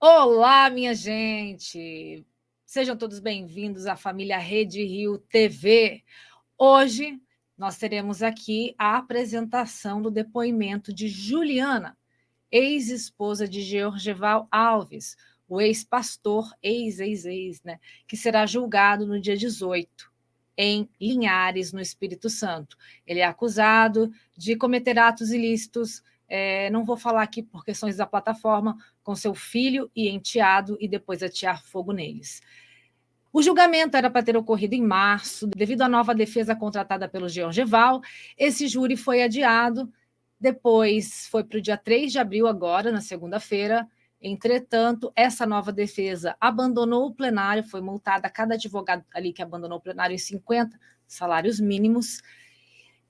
Olá, minha gente! Sejam todos bem-vindos à família Rede Rio TV. Hoje nós teremos aqui a apresentação do depoimento de Juliana, ex-esposa de Georgeval Alves, o ex-pastor, né, que será julgado no dia 18, em Linhares, no Espírito Santo. Ele é acusado de cometer atos ilícitos, não vou falar aqui por questões da plataforma, com seu filho e enteado, e depois atear fogo neles. O julgamento era para ter ocorrido em março, devido à nova defesa contratada pelo Georgeval. Esse júri foi adiado, depois foi para o dia 3 de abril, agora, na segunda-feira. Entretanto, essa nova defesa abandonou o plenário, foi multada cada advogado ali que abandonou o plenário em 50 salários mínimos,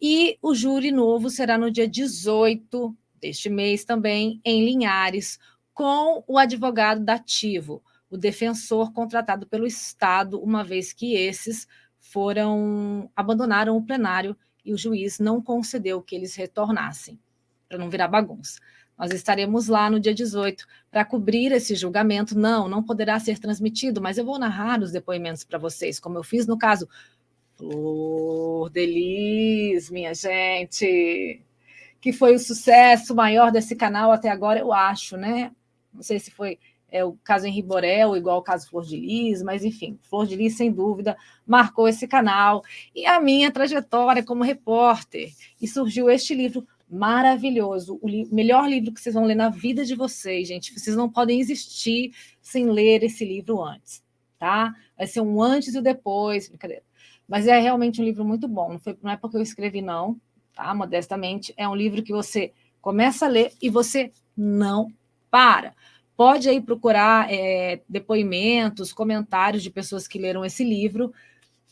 e o júri novo será no dia 18 deste mês também, em Linhares, com o advogado dativo, o defensor contratado pelo Estado, uma vez que esses abandonaram o plenário e o juiz não concedeu que eles retornassem, para não virar bagunça. Nós estaremos lá no dia 18 para cobrir esse julgamento. Não poderá ser transmitido, mas eu vou narrar os depoimentos para vocês, como eu fiz no caso Flor de Lis, minha gente, que foi o sucesso maior desse canal até agora, eu acho, né? Não sei se foi o caso Henri Borel, igual o caso Flor de Lis, mas enfim, Flor de Lis, sem dúvida, marcou esse canal e a minha trajetória como repórter. E surgiu este livro maravilhoso, o melhor livro que vocês vão ler na vida de vocês, gente. Vocês não podem existir sem ler esse livro antes, tá? Vai ser um antes e o depois, brincadeira. Mas é realmente um livro muito bom, não é porque eu escrevi, não, tá? Modestamente, é um livro que você começa a ler e você não para. Pode aí procurar depoimentos, comentários de pessoas que leram esse livro,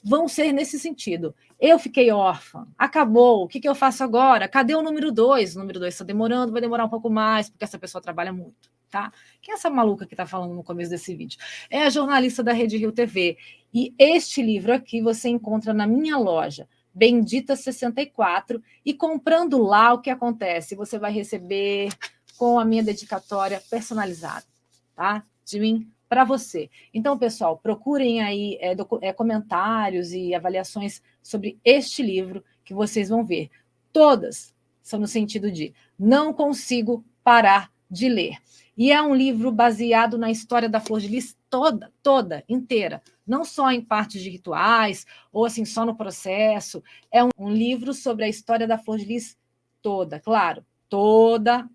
vão ser nesse sentido. Eu fiquei órfã, acabou, o que eu faço agora? Cadê o número 2? O número 2 está demorando, vai demorar um pouco mais, porque essa pessoa trabalha muito, tá? Quem é essa maluca que está falando no começo desse vídeo? É a jornalista da Rede Rio TV. E este livro aqui você encontra na minha loja, Bendita 64, e comprando lá, o que acontece? Você vai receber com a minha dedicatória personalizada, tá? De mim para você. Então, pessoal, procurem aí comentários e avaliações sobre este livro que vocês vão ver. Todas são no sentido de não consigo parar de ler. E é um livro baseado na história da Flor de Lis toda, inteira. Não só em partes de rituais, ou assim, só no processo. É um livro sobre a história da Flor de Lis toda, claro, toda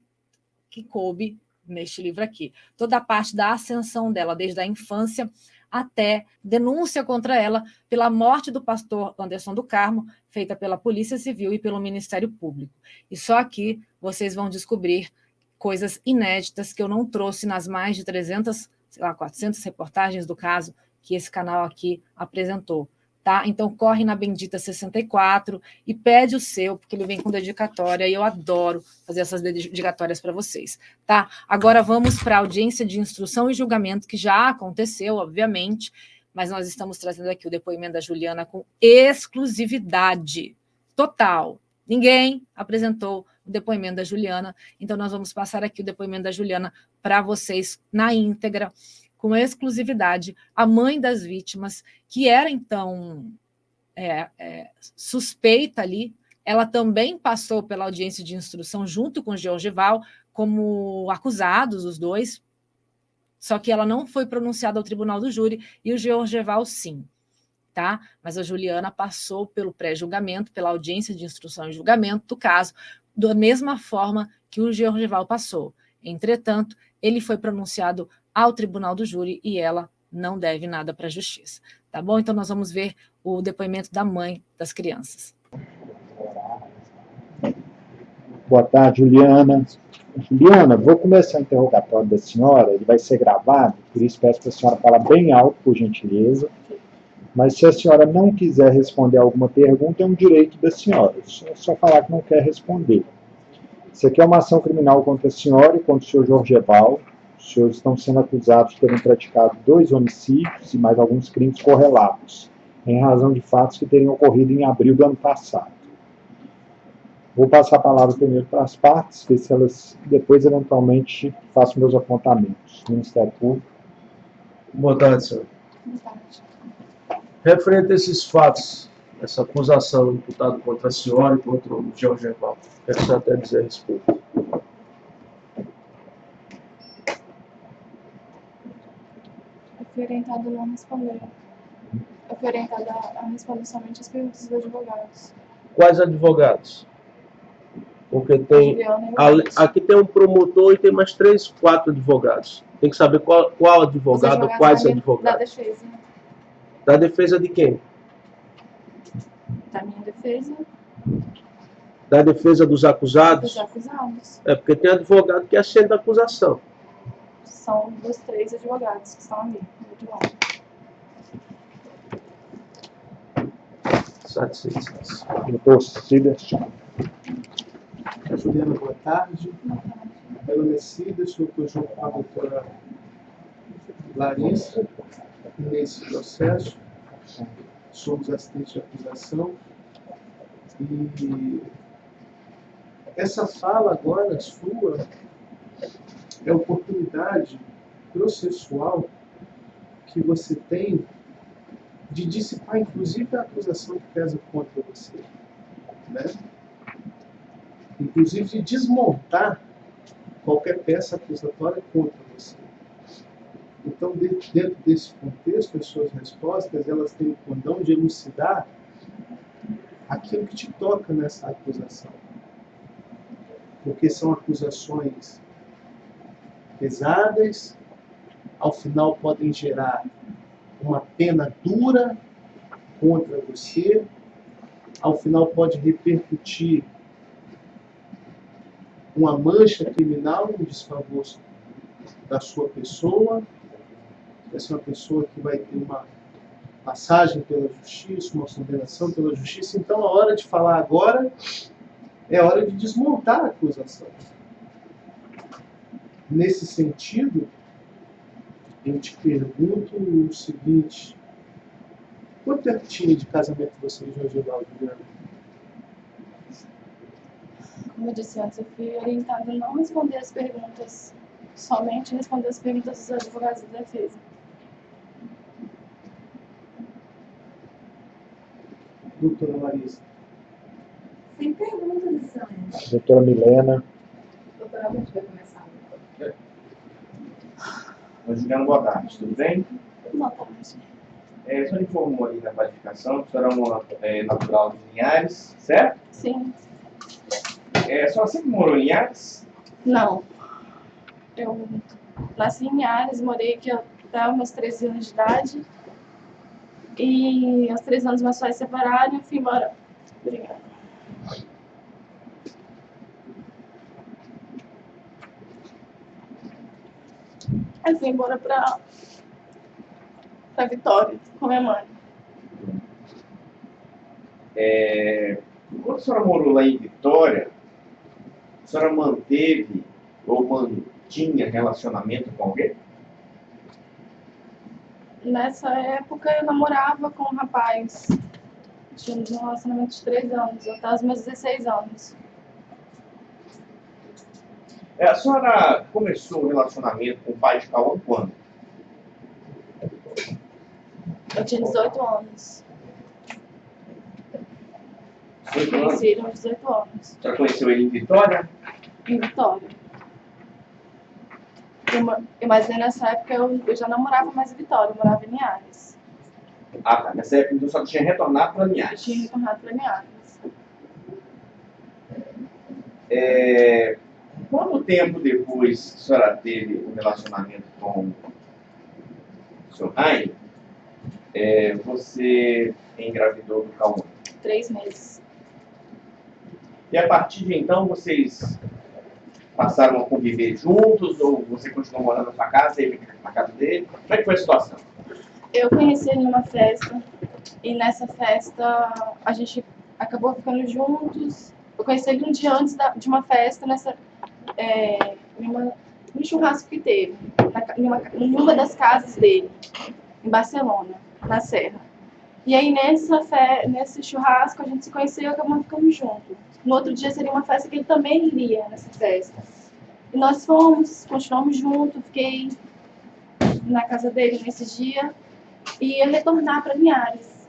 que coube neste livro aqui. Toda a parte da ascensão dela, desde a infância até denúncia contra ela pela morte do pastor Anderson do Carmo, feita pela Polícia Civil e pelo Ministério Público. E só aqui vocês vão descobrir coisas inéditas que eu não trouxe nas mais de 300, 400 reportagens do caso que esse canal aqui apresentou. Tá? Então, corre na Bendita 64 e pede o seu, porque ele vem com dedicatória, e eu adoro fazer essas dedicatórias para vocês. Tá? Agora vamos para a audiência de instrução e julgamento, que já aconteceu, obviamente, mas nós estamos trazendo aqui o depoimento da Juliana com exclusividade total. Ninguém apresentou o depoimento da Juliana, então nós vamos passar aqui o depoimento da Juliana para vocês na íntegra, com exclusividade, a mãe das vítimas, que era, então, suspeita ali, ela também passou pela audiência de instrução junto com o Georgeval, como acusados, os dois, só que ela não foi pronunciada ao tribunal do júri, e o Georgeval, sim. Tá? Mas a Juliana passou pelo pré-julgamento, pela audiência de instrução e julgamento do caso, da mesma forma que o Georgeval passou. Entretanto, ele foi pronunciado ao tribunal do júri e ela não deve nada para a justiça. Tá bom? Então, nós vamos ver o depoimento da mãe das crianças. Boa tarde, Juliana. Juliana, vou começar o interrogatório da senhora, ele vai ser gravado, por isso peço para a senhora falar bem alto, por gentileza. Mas se a senhora não quiser responder alguma pergunta, é um direito da senhora. É só falar que não quer responder. Isso aqui é uma ação criminal contra a senhora e contra o senhor Georgeval. Os senhores estão sendo acusados de terem praticado 2 homicídios e mais alguns crimes correlatos, em razão de fatos que teriam ocorrido em abril do ano passado. Vou passar a palavra primeiro para as partes, ver se elas depois, eventualmente, façam meus apontamentos. Ministério Público. Boa tarde, senhor. Boa tarde. Referente a esses fatos, essa acusação imputada contra a senhora e contra o Jorge Evaldo, o que a senhora tem a dizer a respeito? Eu fui orientada a não responder. Eu fui orientada a responder somente as perguntas dos advogados. Quais advogados? Porque tem. Juliana e o Alex. Aqui tem um promotor e tem mais 3, 4 advogados. Tem que saber qual Os advogado, advogados quais da advogados. defesa. Da defesa de quem? Da minha defesa, Da defesa dos acusados? dos acusados. É porque tem advogado que assenta a acusação. São dos 3 advogados que estão ali, do outro lado. Satisfeitos. Doutor Siderson. Juliana, boa tarde. Boa tarde. Meu nome é Cida, estou junto com a doutora Larissa nesse processo. Somos assistentes de acusação. E essa fala agora sua é a oportunidade processual que você tem de dissipar, inclusive, a acusação que pesa contra você, né? Inclusive de desmontar qualquer peça acusatória contra você. Então, dentro desse contexto, as suas respostas, elas têm o condão de elucidar aquilo que te toca nessa acusação. Porque são acusações pesadas, ao final podem gerar uma pena dura contra você, ao final pode repercutir uma mancha criminal em desfavor da sua pessoa. Essa é uma pessoa que vai ter uma passagem pela justiça, uma condenação pela justiça. Então, a hora de falar agora é hora de desmontar a acusação. Nesse sentido, eu te pergunto o seguinte: quanto tempo tinha de casamento você e Jorge Evaldo, Juliana? Como eu disse antes, eu fui orientada a não responder as perguntas, somente responder as perguntas dos advogados da defesa. Doutora Larissa. Sem perguntas, excelente. Doutora Milena. Doutora, a gente vai começar. Juliana, boa tarde, tudo bem? Boa tarde. A senhora informou ali na qualificação que a senhora é uma natural de Linhares, certo? Sim. A senhora sempre morou em Linhares? Não. Eu nasci em Linhares, morei aqui até meus 13 anos de idade. E aos 13 anos meus pais se separaram e eu fui embora. Obrigada. Eu fui embora pra Vitória, com minha mãe. Quando a senhora morou lá em Vitória, a senhora manteve ou mantinha relacionamento com alguém? Nessa época eu namorava com um rapaz. Tínhamos um relacionamento de 3 anos, até os meus 16 anos. A senhora começou o relacionamento com o pai de Cauã quando? Eu tinha 18 anos. 18 anos? Conheci ele aos 18 anos, A senhora conheceu ele em Vitória? em Vitória. Mas nessa época eu já não morava mais em Vitória, eu morava em Linhares. Ah, tá. Nessa época então a senhora tinha retornado para Eu Linhares. tinha retornado para Linhares. Quanto tempo depois que a senhora teve um relacionamento com o seu Raine, você engravidou do Cauã? 3 meses. E a partir de então vocês passaram a conviver juntos ou você continuou morando na sua casa e na casa dele? Como é que foi a situação? Eu conheci ele numa festa e nessa festa a gente acabou ficando juntos. Eu conheci ele um dia antes de uma festa num churrasco que teve, em uma das casas dele, em Barcelona, na Serra. E aí nesse churrasco a gente se conheceu e acabamos ficando juntos. no outro dia seria uma festa que ele também iria nessa festa. E nós fomos, continuamos juntos, fiquei na casa dele nesse dia e ia retornar para Linhares.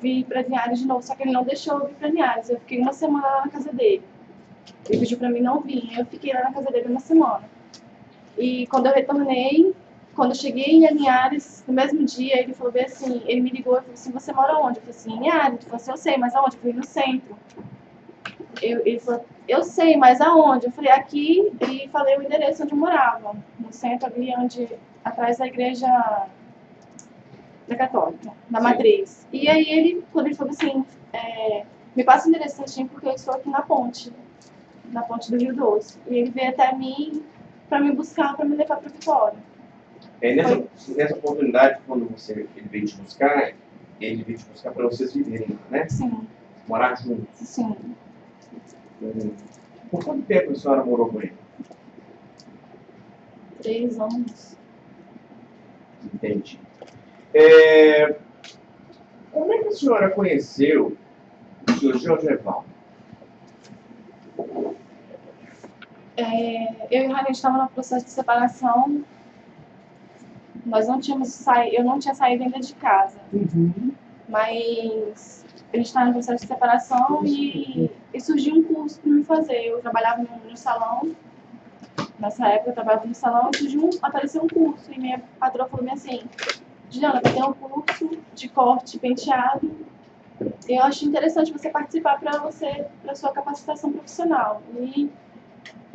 Vi para Linhares de novo, só que ele não deixou eu vir para Linhares. Eu fiquei uma semana lá na casa dele. Ele pediu para mim não vir, eu fiquei lá na casa dele uma semana. E quando eu retornei, quando eu cheguei em Linhares, no mesmo dia, ele falou bem assim, ele me ligou e falou assim, você mora onde? Eu falei assim, em Linhares. Ele falou assim, eu sei, mas aonde? Eu falei, no centro. Ele falou, eu sei, mas aonde? Eu falei, aqui, e falei o endereço onde eu morava, no centro ali, atrás da igreja da Católica, da Matriz. E aí quando ele falou assim, me passa o endereço certinho porque eu estou aqui na ponte do Rio Doce. E ele veio até mim para me buscar, para me levar para Vitória. Nessa oportunidade, quando ele veio te buscar, ele veio te buscar para vocês viverem, né? Sim. Morar juntos. Sim. Por quanto tempo a senhora morou com ele? 3 anos. Entendi. Como é que a senhora conheceu o senhor Georgeval? Eu e o Rainer estávamos no processo de separação. Eu não tinha saído ainda de casa. Mas a gente estava no processo de separação e surgiu um curso para me fazer. Eu trabalhava no salão. Nessa época eu trabalhava no salão e apareceu um curso. E minha patroa falou assim, Juliana, vai ter um curso de corte e penteado. E eu acho interessante você participar para sua capacitação profissional. E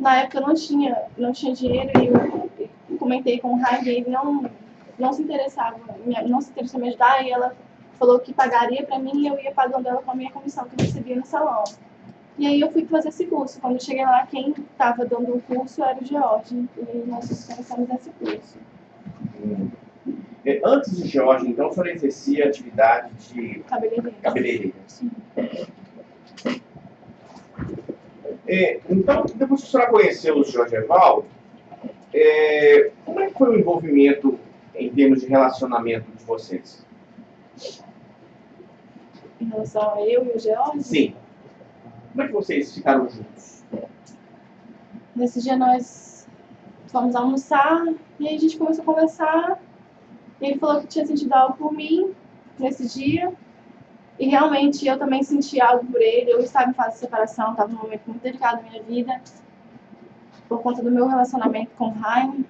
na época eu não tinha dinheiro e eu comentei com o Rainer e ele não se interessou em me ajudar. E ela falou que pagaria para mim e eu ia pagando ela com a minha comissão que eu recebia no salão. E aí eu fui fazer esse curso. Quando eu cheguei lá, quem estava dando o curso era o George. E nós começamos esse curso. Antes de George, então, a senhora exercia a atividade de cabeleireira. Sim. Então, depois que a senhora conheceu o Georgeval, como é que foi o envolvimento em termos de relacionamento de vocês? Em relação a eu e o George? Sim. Como é que vocês ficaram juntos? Nesse dia nós fomos almoçar e aí a gente começou a conversar. Ele falou que tinha sentido algo por mim nesse dia. E realmente eu também senti algo por ele. Eu estava em fase de separação, estava num momento muito delicado da minha vida. Por conta do meu relacionamento com o Rainer.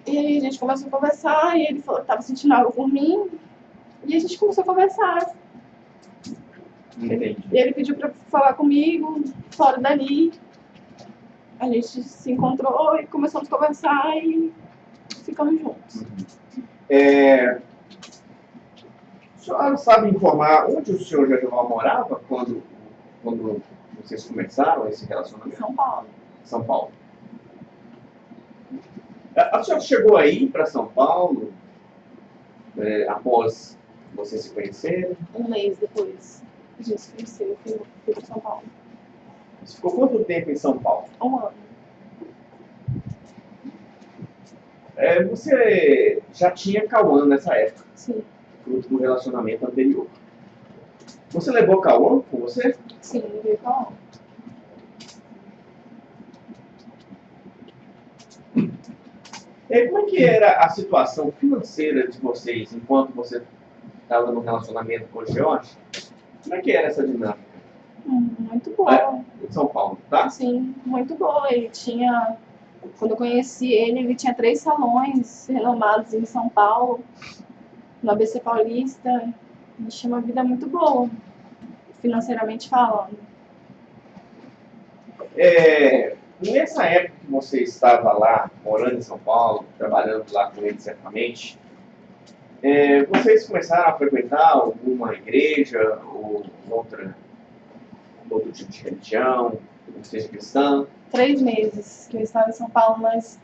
E aí a gente começou a conversar e ele falou que estava sentindo algo por mim. E a gente começou a conversar. Entendi. Ele pediu para falar comigo, fora dali. A gente se encontrou e começamos a conversar e ficamos juntos. A senhora sabe informar onde o senhor Georgeval morava quando vocês começaram esse relacionamento? São Paulo. São Paulo. A senhora chegou aí para São Paulo após vocês se conhecerem? Um mês depois a gente se conheceu, eu fui para São Paulo. Você ficou quanto tempo em São Paulo? 1 ano. Você já tinha Cauã nessa época, Sim. fruto do relacionamento anterior. Você levou Cauã com você? Sim, veio com a Como é que era a situação financeira de vocês enquanto você estava no relacionamento com o George? Como é que era essa dinâmica? Muito boa. Em São Paulo, tá? Sim, muito boa. Ele tinha, quando eu conheci ele tinha 3 salões renomados em São Paulo, no ABC Paulista. Ele tinha uma vida muito boa, financeiramente falando. Nessa época que você estava lá, morando em São Paulo, trabalhando lá com ele certamente, vocês começaram a frequentar alguma igreja ou outro tipo de religião, não seja cristã? 3 meses que eu estava em São Paulo, nós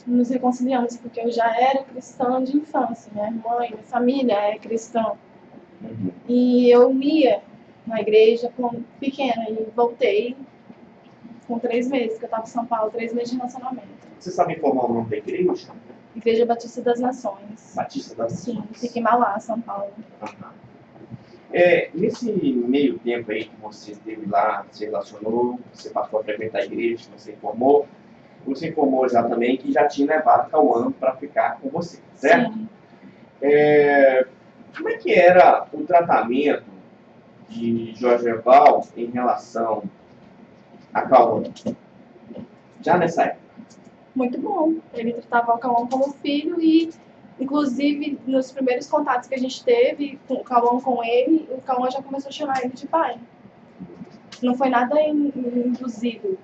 nos reconciliamos, porque eu já era cristã de infância. Minha mãe, minha família é cristã. E eu ia na igreja quando pequena e voltei. Com 3 meses, que eu estava em São Paulo, 3 meses de relacionamento. Você sabe informar o nome da igreja? Igreja Batista das Nações. Batista das Sim, Nações. fica em Mauá, São Paulo. Aham. Nesse meio tempo aí que você esteve lá, se relacionou, você passou a frequentar a igreja, você informou já também que já tinha levado Cauã para ficar com você, certo? Sim. Como é que era o tratamento de Jorgeval em relação a Cauã? Já nessa época? Muito bom. Ele tratava o Cauã como filho e, inclusive, nos primeiros contatos que a gente teve com o Cauã com ele, o Cauã já começou a chamar ele de pai. Não foi nada induzido.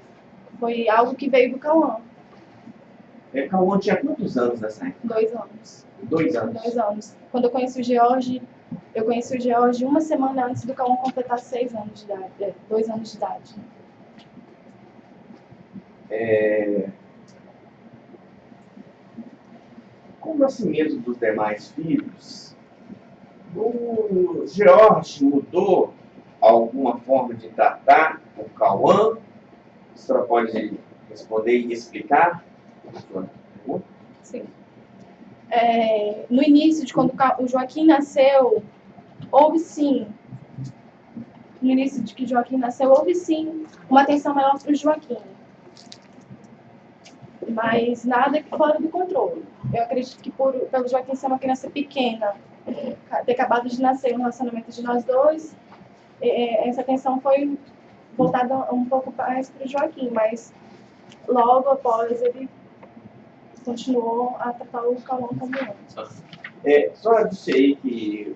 Foi algo que veio do Cauã. Cauã tinha quantos anos nessa época? 2 anos. 2 anos. 2 anos. Quando eu conheci o George, uma semana antes do Cauã completar 6 anos de idade. 2 anos de idade. Com o nascimento dos demais filhos, o George mudou alguma forma de tratar o Cauã? A senhora pode responder e explicar a sua pergunta? Sim. No início, de quando o Joaquim nasceu, houve sim. No início de que Joaquim nasceu, houve sim uma atenção maior para o Joaquim. Mas nada fora do controle. Eu acredito que pelo Joaquim ser uma criança pequena, ter acabado de nascer um relacionamento de nós dois, essa atenção foi voltada um pouco mais para o Joaquim, mas logo após ele continuou a tratar o Cauã como antes. Só disse aí que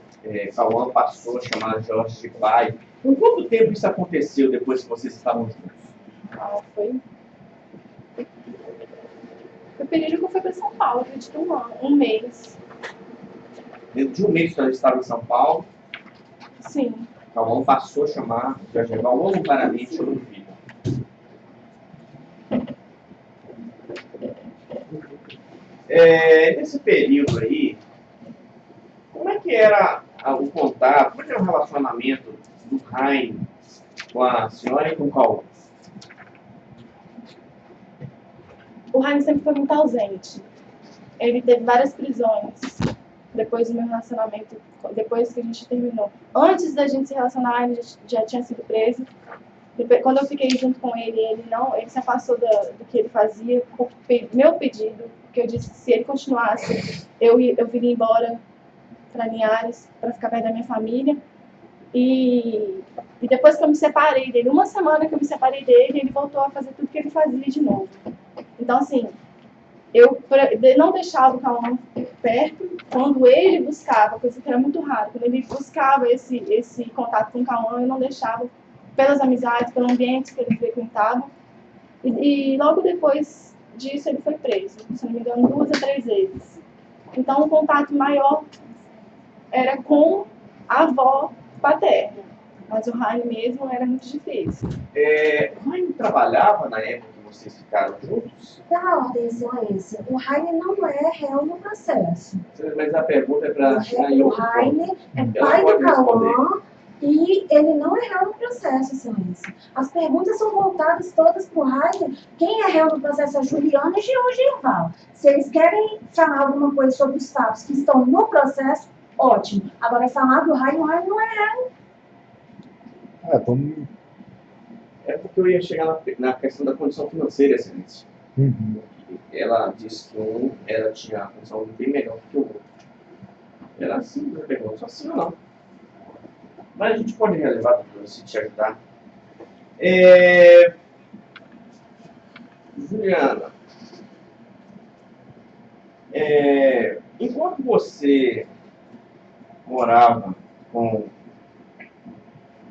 Cauã passou a chamar Jorge de pai. Por quanto tempo isso aconteceu depois que vocês estavam juntos? Foi o período que eu fui para São Paulo, acredito, um mês. Dentro de um mês que ela estava em São Paulo, Sim. Cauã passou a chamar Jorgeval voluntariamente como filho. Nesse período aí, como é que era o contato, como é que era o relacionamento do Raine com a senhora e com o Cauã? O Raine sempre foi muito ausente. Ele teve várias prisões depois do meu relacionamento, depois que a gente terminou. Antes da gente se relacionar, ele já tinha sido preso. Quando eu fiquei junto com ele, ele se afastou do que ele fazia por meu pedido, porque eu disse que se ele continuasse, eu viria embora para Linhares, para ficar perto da minha família. E depois que eu me separei dele, uma semana que eu me separei dele, ele voltou a fazer tudo que ele fazia de novo. Então, assim, eu não deixava o Cauã perto quando ele buscava, coisa que era muito raro. Quando ele buscava esse contato com o Cauã, eu não deixava, pelas amizades, pelo ambiente que ele frequentava. E logo depois disso, ele foi preso, se não me engano, 2 a 3 vezes. Então, o contato maior era com a avó paterna, mas o Raine mesmo era muito difícil. O Raine trabalhava na época que vocês ficaram juntos? Da ordem, excelência, o Raine não é réu no processo. Mas a pergunta é para... O Raine é pai do Cauã e ele não é réu no processo, excelência. As perguntas são voltadas todas para o Raine. Quem é réu no processo é Juliana e Georgival. Se eles querem falar alguma coisa sobre os fatos que estão no processo, ótimo. Agora, falar do Raine, o Raine não é réu. É porque eu ia chegar na questão da condição financeira, excelência. Ela disse que ela tinha a condição bem melhor que o outro. Era assim, não perguntou só sim ou não. Mas a gente pode relevar depois, se te ajudar. Juliana, enquanto você morava com o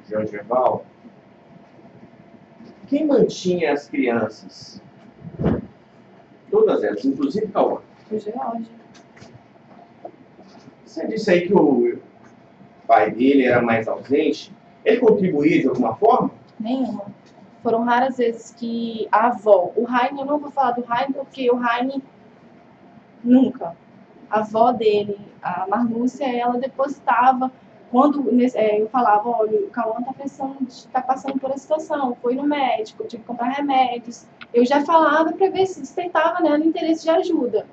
Jorgeval, quem mantinha as crianças? Todas elas, inclusive Cauã. O George. Você disse aí que o pai dele era mais ausente. Ele contribuía de alguma forma? Nenhuma. Foram raras vezes que a avó, o Raine, eu não vou falar do Raine porque o Raine nunca. A avó dele, a Marlúcia, ela depositava quando eu falava, olha, o Cauã tá passando por essa situação, foi no médico, tive que comprar remédios, eu já falava para ver se despertava nela interesse de ajuda.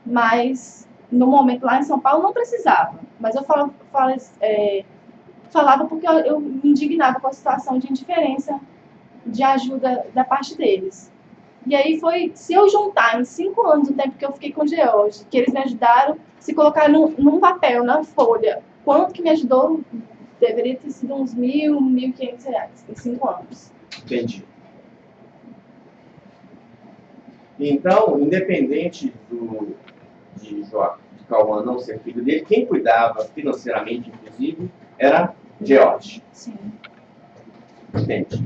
Mas no momento lá em São Paulo não precisava. Mas eu falava porque eu me indignava com a situação de indiferença de ajuda da parte deles. E aí foi, se eu juntar em 5 anos o tempo que eu fiquei com o George, que eles me ajudaram, se colocar num papel, na folha, quanto que me ajudou, deveria ter sido uns R$1.000, R$1.500 em 5 anos. Entendi. Então, independente de Cauã não ser filho dele, quem cuidava financeiramente, inclusive, era George. Sim. Entendi.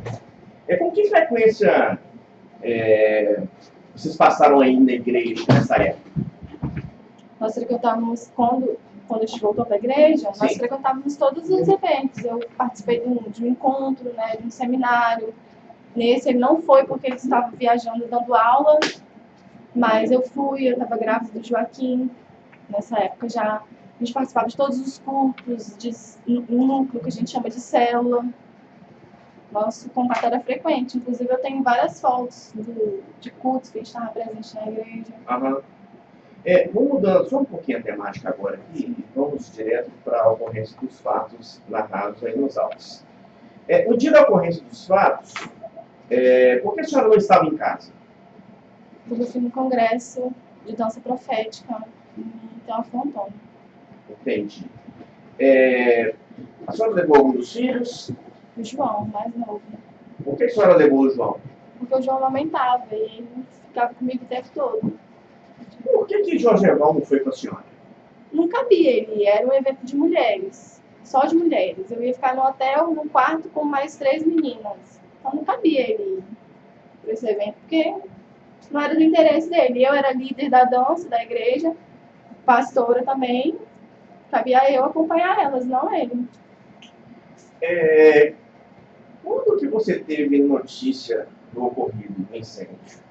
Com que frequência vocês passaram aí na igreja nessa época? Nós frequentávamos, quando a gente voltou para a igreja, Sim. nós frequentávamos todos os eventos. Eu participei de um encontro, né, de um seminário. Nesse ele não foi porque ele estava viajando dando aula, mas eu estava grávida do Joaquim, nessa época já. A gente participava de todos os cultos, de um núcleo que a gente chama de célula. Nosso contato era frequente, inclusive eu tenho várias fotos de cultos que a gente estava presente na igreja. Aham. Vamos mudando só um pouquinho a temática agora aqui e vamos direto para a ocorrência dos fatos narrados aí nos autos. No dia da ocorrência dos fatos, por que a senhora não estava em casa? Porque eu fui no congresso de dança profética em Teófilo Otoni. Entendi. A senhora levou algum dos filhos? O João, mais novo. Por que a senhora levou o João? Porque o João amamentava e ele ficava comigo o tempo todo. Por que Jorgeval não foi com a senhora? Não cabia ele, era um evento de mulheres, só de mulheres. Eu ia ficar no hotel, num quarto com mais 3 meninas. Então não cabia ele para esse evento, porque não era do interesse dele. Eu era líder da dança da igreja, pastora também. Cabia eu acompanhar elas, não ele. Quando que você teve notícia do ocorrido, do incêndio?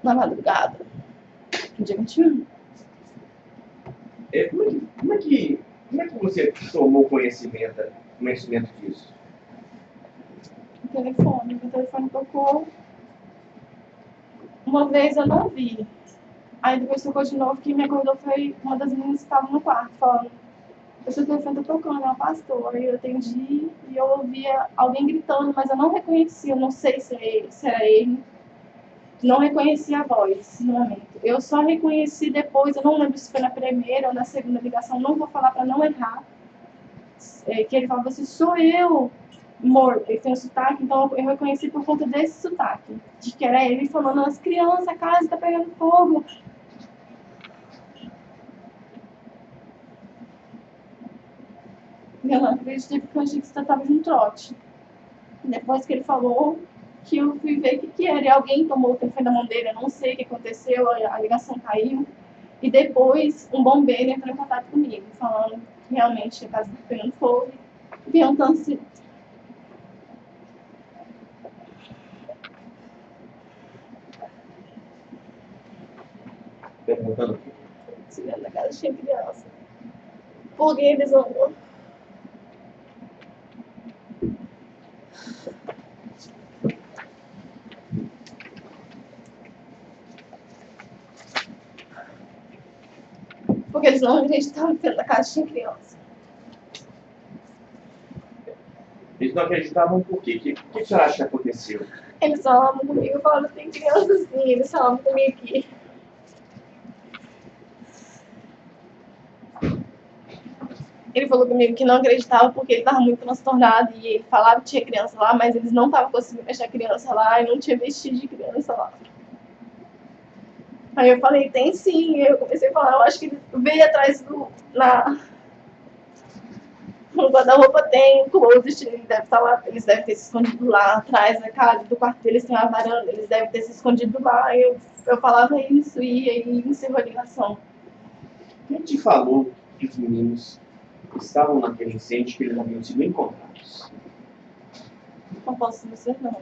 Na madrugada, no dia 21. Como é que você tomou conhecimento disso? O telefone tocou. Uma vez eu não vi. Aí depois tocou de novo, quem me acordou foi uma das meninas que estava no quarto, falando: o seu telefone tá tocando, é uma pastora. Aí eu atendi e eu ouvia alguém gritando, mas eu não reconhecia, eu não sei se era ele. Não reconheci a voz no momento. Eu só reconheci depois, eu não lembro se foi na primeira ou na segunda ligação, não vou falar para não errar. Que ele falava assim: sou eu, amor. Ele tem um sotaque, então eu reconheci por conta desse sotaque. De que era ele falando: as crianças, a casa tá pegando fogo. Eu não acreditei porque eu achei que você estava de um trote. Depois que ele falou, que eu fui ver o que era, e alguém tomou o telefone da mão dele, eu não sei o que aconteceu, a ligação caiu, e depois um bombeiro entrou em contato comigo, falando que realmente a casa estava pegando fogo, e perguntando Perguntando o quê? se dentro da casa tinha criança. Por que eles não... Porque eles não acreditavam que dentro da casa tinha criança. Eles não acreditavam por quê? O que a senhora acha que aconteceu? Eles falavam comigo, falaram: tem criança sim, eles falavam comigo aqui. Ele falou comigo que não acreditava porque ele estava muito transtornado e ele falava que tinha criança lá, mas eles não estavam conseguindo deixar a criança lá e não tinha vestígio de criança lá. Aí eu falei: tem sim. E eu comecei a falar: eu acho que ele veio atrás no guarda-roupa tem um closet, ele deve estar lá, eles devem ter se escondido lá atrás da casa, do quarto deles tem uma varanda, eles devem ter se escondido lá. Eu falava isso e aí encerrou a ligação. Quem te falou que os meninos estavam naquele incêndio, que eles haviam sido encontrados? Não posso dizer não.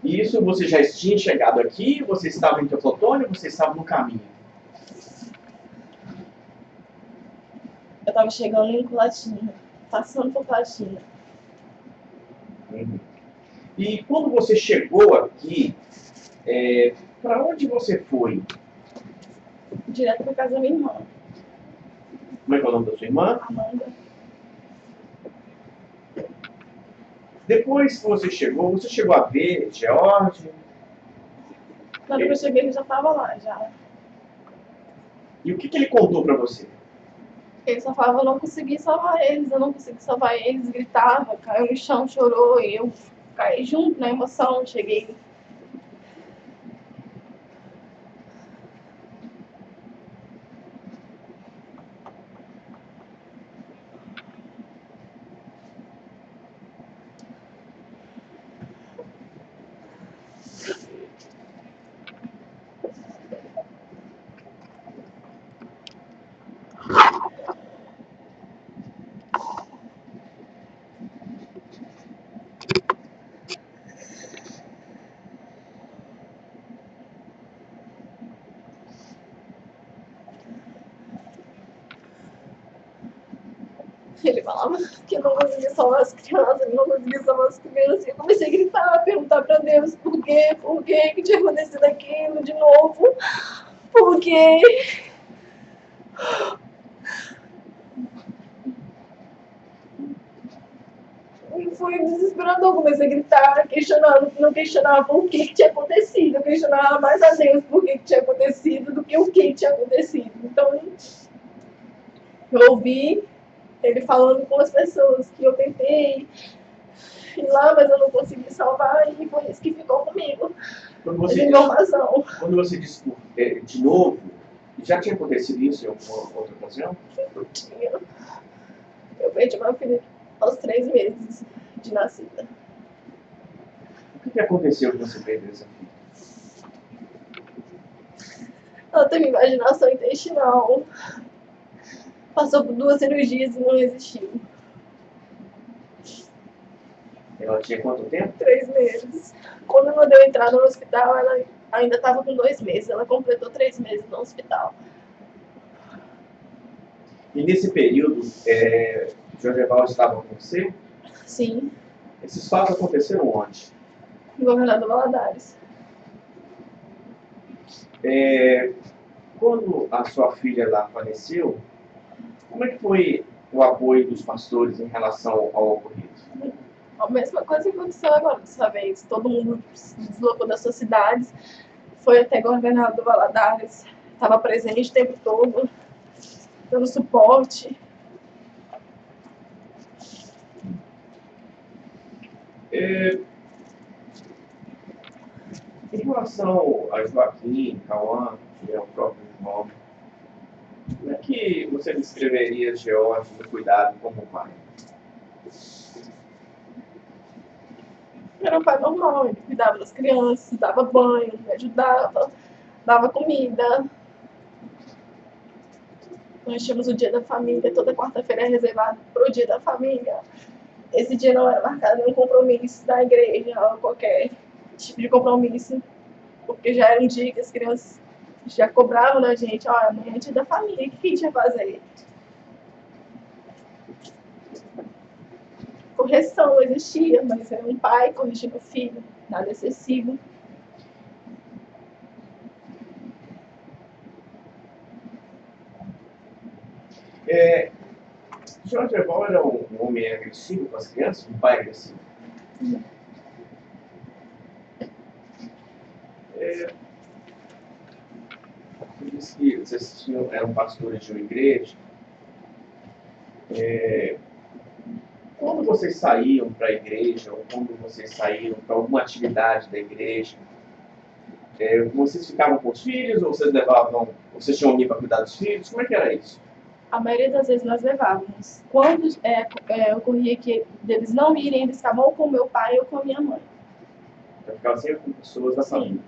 E isso você já tinha chegado aqui? Você estava em Teófilo Otoni ou você estava no caminho? Eu tava chegando em Colatina, passando por Colatina. E quando você chegou aqui, para onde você foi? Direto pra casa da minha irmã, Como é que é o nome da sua irmã? Amanda. Depois que você chegou a ver George? Na hora que eu cheguei, ele já tava lá, já. E o que ele contou para você? Ele só falava, eu não consegui salvar eles, eu não consegui salvar eles, gritava, caiu no chão, chorou, e eu caí junto na emoção, cheguei. Ele falava que eu não conseguia salvar as crianças, eu não conseguia salvar as crianças. E eu comecei a gritar, a perguntar pra Deus por quê que tinha acontecido aquilo de novo, por quê? E foi desesperador, comecei a gritar, questionando, não questionava o que tinha acontecido, eu questionava mais a Deus por que tinha acontecido do que o que tinha acontecido. Então, eu ouvi ele falando com as pessoas que eu tentei ir lá, mas eu não consegui salvar, e foi isso que ficou comigo. Essa informação. Quando você disse de novo, já tinha acontecido isso em alguma outra ocasião? Não tinha. Eu perdi uma filha aos 3 meses de nascida. O que aconteceu que você perdeu essa filha? Ela teve imaginação intestinal. Passou por 2 cirurgias e não resistiu. Ela tinha quanto tempo? 3 meses. Quando ela deu entrada no hospital, ela ainda estava com 2 meses. Ela completou 3 meses no hospital. E nesse período, Jorge Evaldo estava com você? Sim, Esses fatos aconteceram onde? em Governador Valadares. Quando a sua filha lá faleceu, como é que foi o apoio dos pastores em relação ao ocorrido? A mesma coisa que aconteceu agora dessa vez. Todo mundo se deslocou das suas cidades, foi até Governador Valadares, estava presente o tempo todo, dando suporte. Em relação a Joaquim, Cauã, que é o próprio irmão, como é que você descreveria George no cuidado como pai? Era um pai normal, ele cuidava das crianças, dava banho, me ajudava, dava comida. Nós tínhamos o dia da família, toda quarta-feira é reservado para o dia da família. Esse dia não era marcado nenhum compromisso da igreja ou qualquer tipo de compromisso, porque já era um dia que as crianças já cobravam da gente, ó, amanhã é dia da família, o que a gente ia fazer? Correção existia, mas era um pai corrigindo o filho, nada excessivo. Jorge Evaldo era um homem agressivo com as crianças, um pai agressivo? Você disse que vocês eram pastores de uma igreja. Quando vocês saíam para a igreja, ou quando vocês saíam para alguma atividade da igreja, vocês ficavam com os filhos, ou vocês tinham alguém para cuidar dos filhos? Como é que era isso? A maioria das vezes nós levávamos. Quando ocorria que deles não irem, eles ficavam ou com o meu pai ou com a minha mãe. Eu ficava sempre com pessoas da família.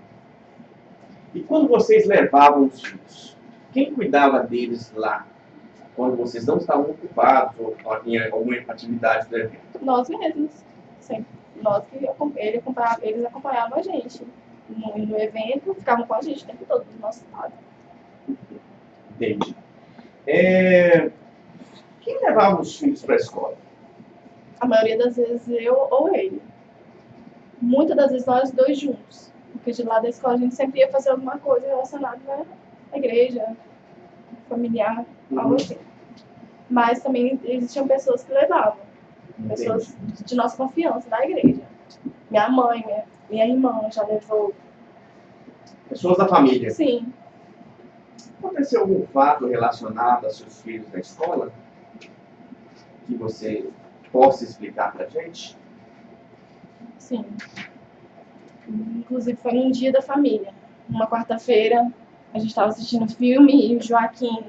E quando vocês levavam os filhos, quem cuidava deles lá? Quando vocês não estavam ocupados ou em alguma atividade do evento? Nós mesmos, sempre. Eles acompanhavam a gente no evento, ficavam com a gente o tempo todo, do nosso lado. Entendi. Quem levava os filhos para a escola? A maioria das vezes eu ou ele. Muitas das vezes nós dois juntos. Porque de lá da escola a gente sempre ia fazer alguma coisa relacionada, né, à igreja, familiar, algo assim. Mas também existiam pessoas que levavam. Pessoas de nossa confiança da igreja. Minha mãe, minha irmã já levou. Pessoas da família. Sim. Aconteceu algum fato relacionado a seus filhos na escola? Que você possa explicar pra gente? Sim. Inclusive foi num dia da família. Uma quarta-feira, a gente estava assistindo filme e o Joaquim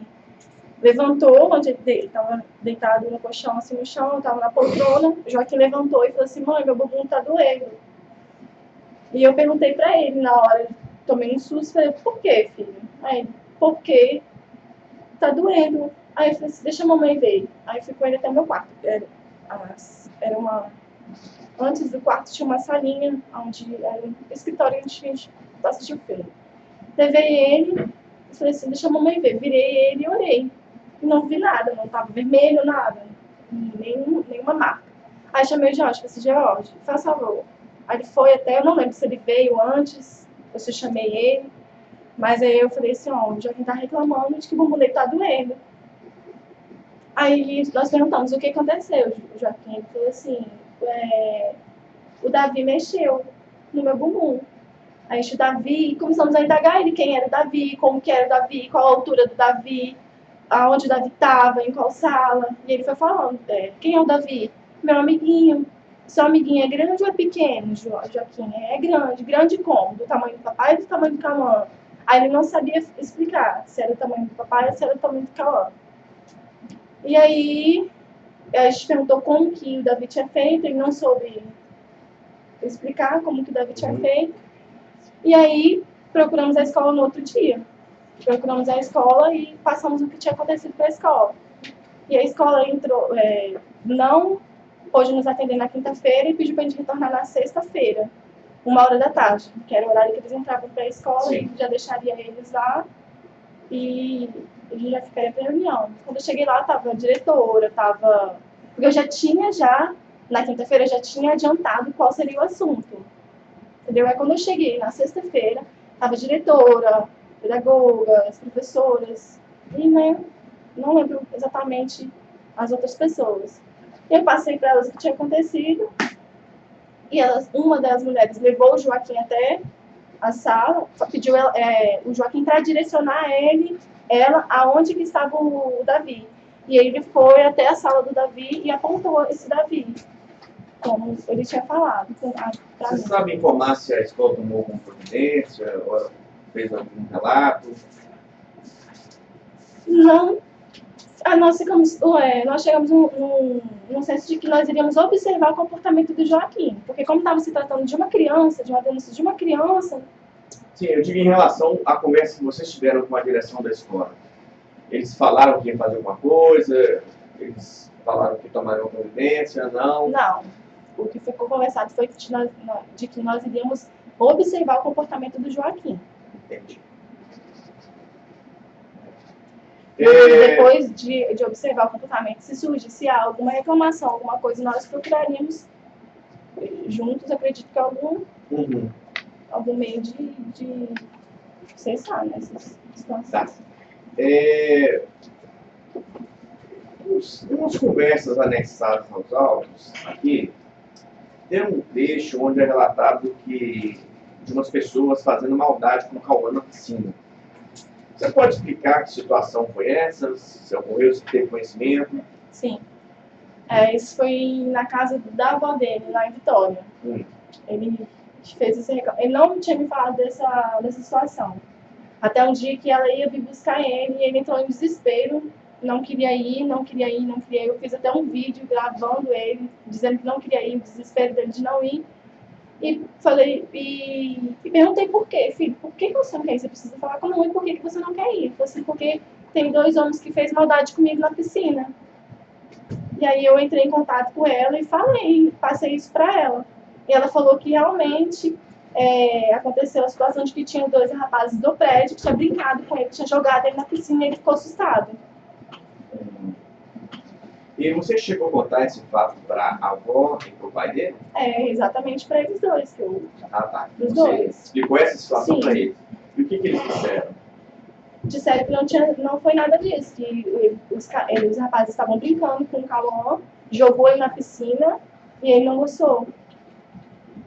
levantou, onde ele estava deitado no colchão, assim no chão, estava na poltrona. O Joaquim levantou e falou assim: mãe, meu bumbum tá doendo. E eu perguntei pra ele na hora, tomei um susto, falei: por que, filho? Aí ele: porque tá doendo. Aí eu falei assim: deixa a mamãe ver. Aí eu fui com ele até o meu quarto. Era uma... Antes do quarto tinha uma salinha, onde era um escritório onde a gente assistia o filme. Levei ele, falei assim: deixa a mamãe ver. Virei ele e orei. E não vi nada, não estava vermelho, nada. Nenhuma marca. Aí chamei o George, falei assim: George, faz favor. Aí ele foi até, eu não lembro se ele veio antes, ou se eu chamei ele. Mas aí eu falei assim: ó, o Joaquim tá reclamando de que o bumbum dele tá doendo. Aí nós perguntamos o que aconteceu. O Joaquim ele falou assim: o Davi mexeu no meu bumbum. Aí o Davi, começamos a indagar ele quem era o Davi, como que era o Davi, qual a altura do Davi, aonde o Davi estava, em qual sala. E ele foi falando: quem é o Davi? Meu amiguinho. Seu amiguinho é grande ou é pequeno, Joaquim? É grande. Grande como? Do tamanho do papai ou do tamanho do Cauã? Aí ele não sabia explicar se era o tamanho do papai ou se era o tamanho do Cauã. E aí a gente perguntou como que o Davi tinha feito, ele não soube explicar como que o Davi tinha feito. E aí procuramos a escola no outro dia. Procuramos a escola e passamos o que tinha acontecido para a escola. E a escola entrou, não pôde nos atender na quinta-feira e pediu para a gente retornar na sexta-feira, 13h, que era o horário que eles entravam para a escola. Sim. E já deixaria eles lá e a gente já ficaria para reunião. Quando eu cheguei lá, estava a diretora, porque eu na quinta-feira, já tinha adiantado qual seria o assunto. Entendeu? Aí quando eu cheguei na sexta-feira, estava a diretora, pedagoga, as professoras, e não lembro exatamente as outras pessoas. Eu passei para elas o que tinha acontecido, e uma das mulheres levou o Joaquim até a sala, pediu o Joaquim para direcionar ela aonde que estava o Davi. E ele foi até a sala do Davi e apontou esse Davi, como ele tinha falado. Você sabe informar se a escola tomou alguma providência ou fez algum relato? Não. Nós chegamos num senso de que nós iríamos observar o comportamento do Joaquim. Porque como estava se tratando de uma criança, de uma denúncia de uma criança... Sim, eu digo em relação à conversa que vocês tiveram com a direção da escola. Eles falaram que iam fazer alguma coisa? Eles falaram que tomariam providência? Não? Não. O que foi conversado foi de que nós iríamos observar o comportamento do Joaquim. Entendi. Depois de observar o comportamento, se surgisse alguma reclamação, alguma coisa, nós procuraríamos juntos, acredito que algum meio de cessar nessas situações. Tá. Nas conversas anexadas aos autos, aqui, tem um trecho onde é relatado de umas pessoas fazendo maldade com o Cauã na piscina. Você pode explicar que situação foi essa? Se ocorreu, se teve conhecimento? Sim. Isso foi na casa da avó dele, lá em Vitória. Ele fez esse reclamo. Ele não tinha me falado dessa situação. Até um dia que ela ia vir buscar ele e ele entrou em desespero. Não queria ir. Eu fiz até um vídeo gravando ele, dizendo que não queria ir, o desespero dele de não ir. E perguntei por quê, filho, por que você não quer ir? Você precisa falar com a mãe, por que você não quer ir? Ele falou assim: porque tem 2 homens que fez maldade comigo na piscina. E aí eu entrei em contato com ela e passei isso para ela. E ela falou que realmente aconteceu a situação de que tinha 2 rapazes do prédio que tinham brincado com ele, que tinham jogado ele na piscina e ele ficou assustado. E você chegou a contar esse fato para a avó e para o pai dele? É, exatamente para eles dois, que eu... Ah, tá. Dos Você dois. explicou essa situação Sim. para eles. E o que eles disseram? Disseram que não foi nada disso, que os rapazes estavam brincando com o Cauã, jogou ele na piscina e ele não gostou.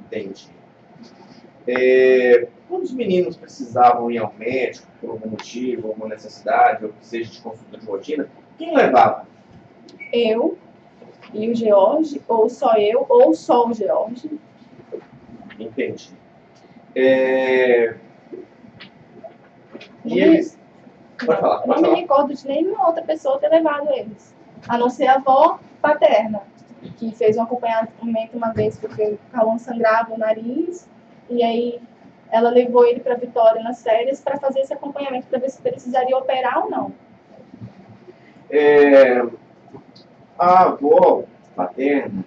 Entendi. Quando os meninos precisavam ir ao médico por algum motivo, alguma necessidade, ou que seja de consulta de rotina, quem levava? Eu e o George, ou só eu, ou só o George. Entendi. E eles... Pode falar, Eu não me recordo de nenhuma outra pessoa ter levado eles, a não ser a avó paterna, que fez um acompanhamento uma vez porque o Cauã sangrava o nariz, e aí ela levou ele para Vitória nas férias para fazer esse acompanhamento para ver se precisaria operar ou não. A avó paterna,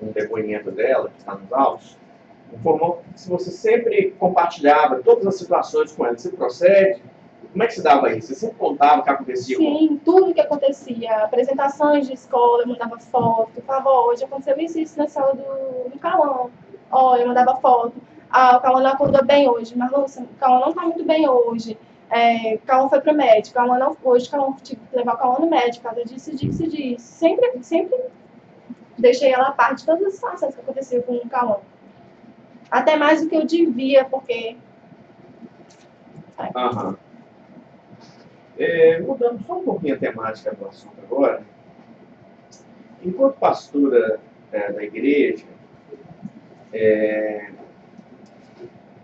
no depoimento dela, que está nos autos, informou que se você sempre compartilhava todas as situações com ela, você procede, como é que se dava isso? Você sempre contava o que acontecia? Sim, tudo o que acontecia, apresentações de escola, eu mandava foto, falava, hoje aconteceu isso na sala do Cauã, eu mandava foto, o Cauã não acordou bem hoje, mas Lúcia, o Cauã não está muito bem hoje, o Cauã foi pro médico, hoje o Cauã tive que levar o Cauã no médico, por causa disso, sempre deixei ela a par de todas as situações que aconteciam com o Cauã. Até mais do que eu devia, porque... Aham. Mudando só um pouquinho a temática do assunto agora, enquanto pastora da igreja,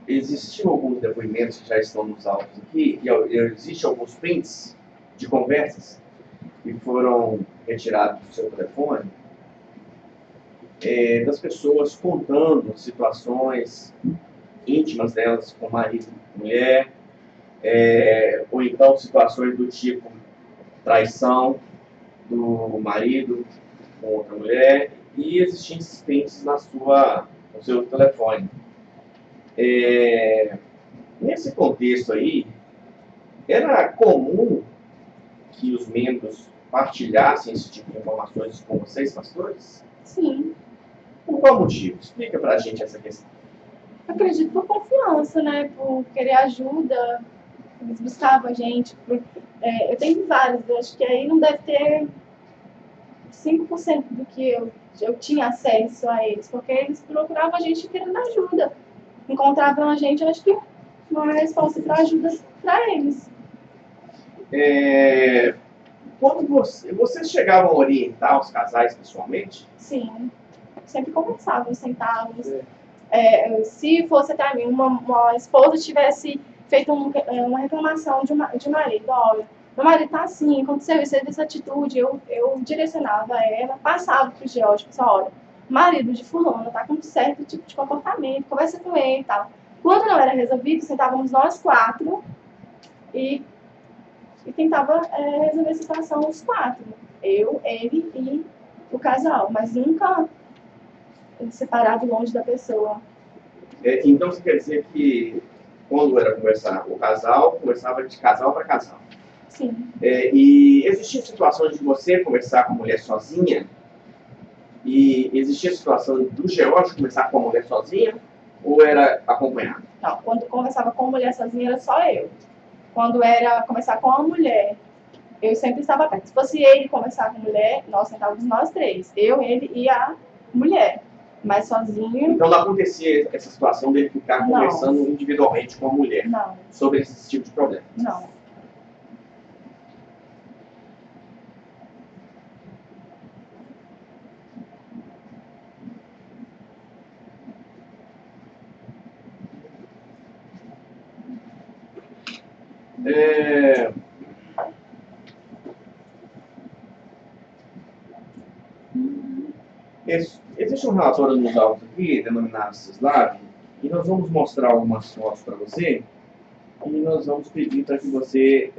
existiam alguns depoimentos que já estão nos autos aqui, e existem alguns prints de conversas que foram retirados do seu telefone, das pessoas contando situações íntimas delas com marido e mulher, ou então situações do tipo traição do marido com outra mulher, e existiam esses prints no seu telefone. Nesse contexto aí, era comum que os membros partilhassem esse tipo de informações com vocês, pastores? Sim. Por qual motivo? Explica pra gente essa questão. Acredito por confiança, né? Por querer ajuda. Eles buscavam a gente. Eu tenho vários, eu acho que aí não deve ter 5% do que eu tinha acesso a eles, porque eles procuravam a gente querendo ajuda. Encontravam a gente, eu acho que uma resposta para ajuda para eles. Quando vocês chegavam a orientar os casais pessoalmente? Sim. Sempre conversávamos, sentávamos. Se fosse para mim, uma esposa tivesse feito uma reclamação de marido, olha, meu marido tá assim, aconteceu isso, essa atitude, eu direcionava ela, passava pro George, pessoal, olha, o marido de fulano tá com um certo tipo de comportamento, conversa com ele e tal. Quando não era resolvido, sentávamos nós 4 e tentava resolver a situação os 4. Eu, ele e o casal, mas nunca separado longe da pessoa. Então você quer dizer que quando era conversar o casal, conversava de casal para casal? Sim. E existiam situações de você conversar com a mulher sozinha? E existia a situação do George conversar com a mulher sozinha? Ou era acompanhado? Não, quando conversava com a mulher sozinha era só eu. Quando era conversar com a mulher, eu sempre estava perto. Se fosse ele conversar com a mulher, nós sentávamos nós 3. Eu, ele e a mulher. Mas sozinho... Então não acontecia essa situação dele ficar conversando individualmente com a mulher? Não. Sobre esse tipo de problema? Não. Existe um relatório nos autos aqui, denominado Cislav, e nós vamos mostrar algumas fotos para você, e nós vamos pedir para que você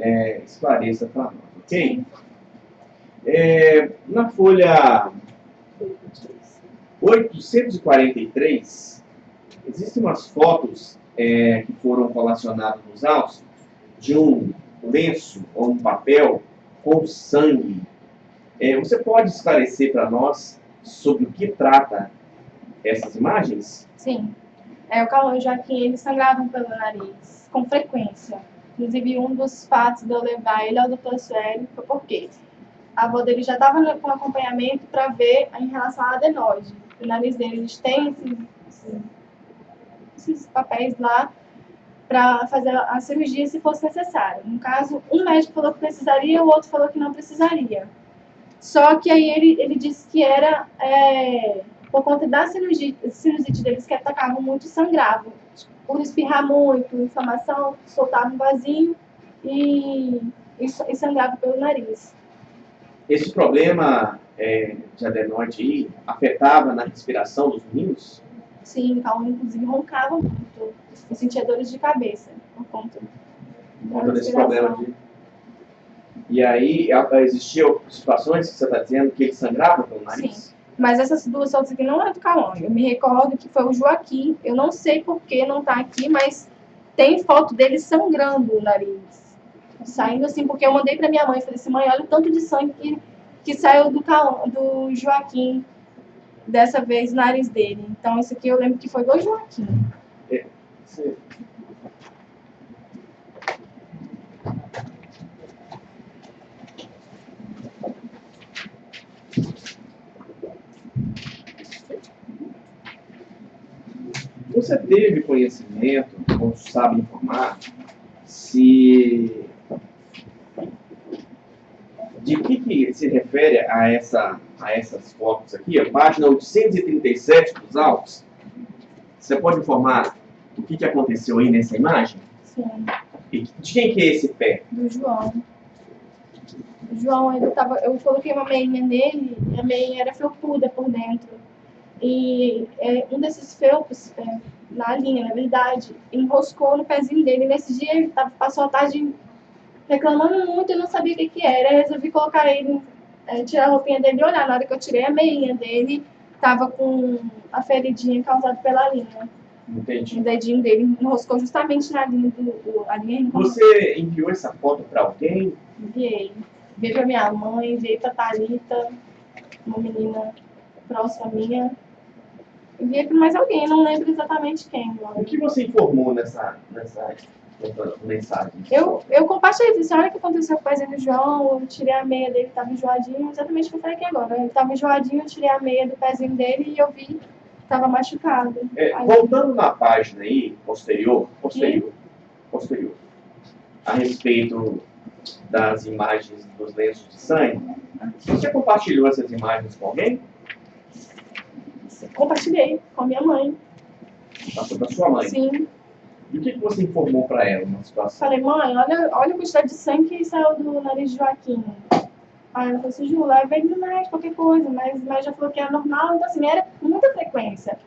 esclareça para nós, ok? Na folha 843, existem umas fotos que foram relacionadas nos autos de um lenço ou um papel com sangue. Você pode esclarecer para nós sobre o que trata essas imagens? Sim. O Cauã e o Joaquim, eles sangravam pelo nariz, com frequência. Inclusive, um dos fatos de eu levar ele ao Dr. Sueli foi porque a avó dele já estava com acompanhamento para ver em relação à adenoide. O nariz dele, eles têm esses papéis lá para fazer a cirurgia se fosse necessário. No caso, um médico falou que precisaria, o outro falou que não precisaria. Só que aí ele disse que era por conta da sinusite deles que atacavam muito, sangrava. Por espirrar muito, inflamação, soltava um vasinho e sangrava pelo nariz. Esse problema de adenoide aí afetava na respiração dos meninos? Sim, então, inclusive roncava muito e sentia dores de cabeça por conta desse problema de... E aí existiam situações que você está dizendo que ele sangrava pelo nariz? Sim, mas essas duas fotos aqui não é do Cauã. Eu me recordo que foi o Joaquim. Eu não sei por que não está aqui, mas tem foto dele sangrando o nariz. Saindo assim, porque eu mandei para minha mãe. Falei assim, mãe, olha o tanto de sangue que saiu do Joaquim. Dessa vez, o nariz dele. Então, esse aqui eu lembro que foi do Joaquim. Sim. Você teve conhecimento, ou sabe informar, de que se refere a essas fotos aqui, a página 837 dos autos? Você pode informar o que aconteceu aí nessa imagem? Sim. E de quem que é esse pé? Do João. O João, eu coloquei uma meinha nele, e a meinha era felpuda por dentro. E um desses felpos, na linha, na verdade, enroscou no pezinho dele. Nesse dia, ele passou a tarde reclamando muito, eu não sabia o que era. Eu resolvi colocar ele, tirar a roupinha dele e olhar. Na hora que eu tirei a meinha dele, tava com a feridinha causada pela linha. Entendi. O dedinho dele enroscou justamente na linha a linha. Você enviou essa foto para alguém? Enviei. Enviei pra minha mãe, enviei pra Thalita, uma menina próxima minha. Enviei pra mais alguém, não lembro exatamente quem. Agora. O que você informou nessa mensagem? Eu compartilhei, disse, olha o que aconteceu com o pezinho do João, eu tirei a meia dele, estava enjoadinho, exatamente o que eu falei aqui agora. Ele estava enjoadinho, eu tirei a meia do pezinho dele e eu vi que estava machucado. Voltando na página aí, posterior, a respeito das imagens dos lenços de sangue, você compartilhou essas imagens com alguém? Compartilhei com a minha mãe. Passou para sua mãe? Sim. E o que você informou para ela na situação? Falei, mãe, olha a quantidade de sangue que saiu do nariz de Joaquim. Aí ela falou assim, Ju, leva ele no médico, qualquer coisa. Mas já falou que era normal, então assim, era com muita frequência.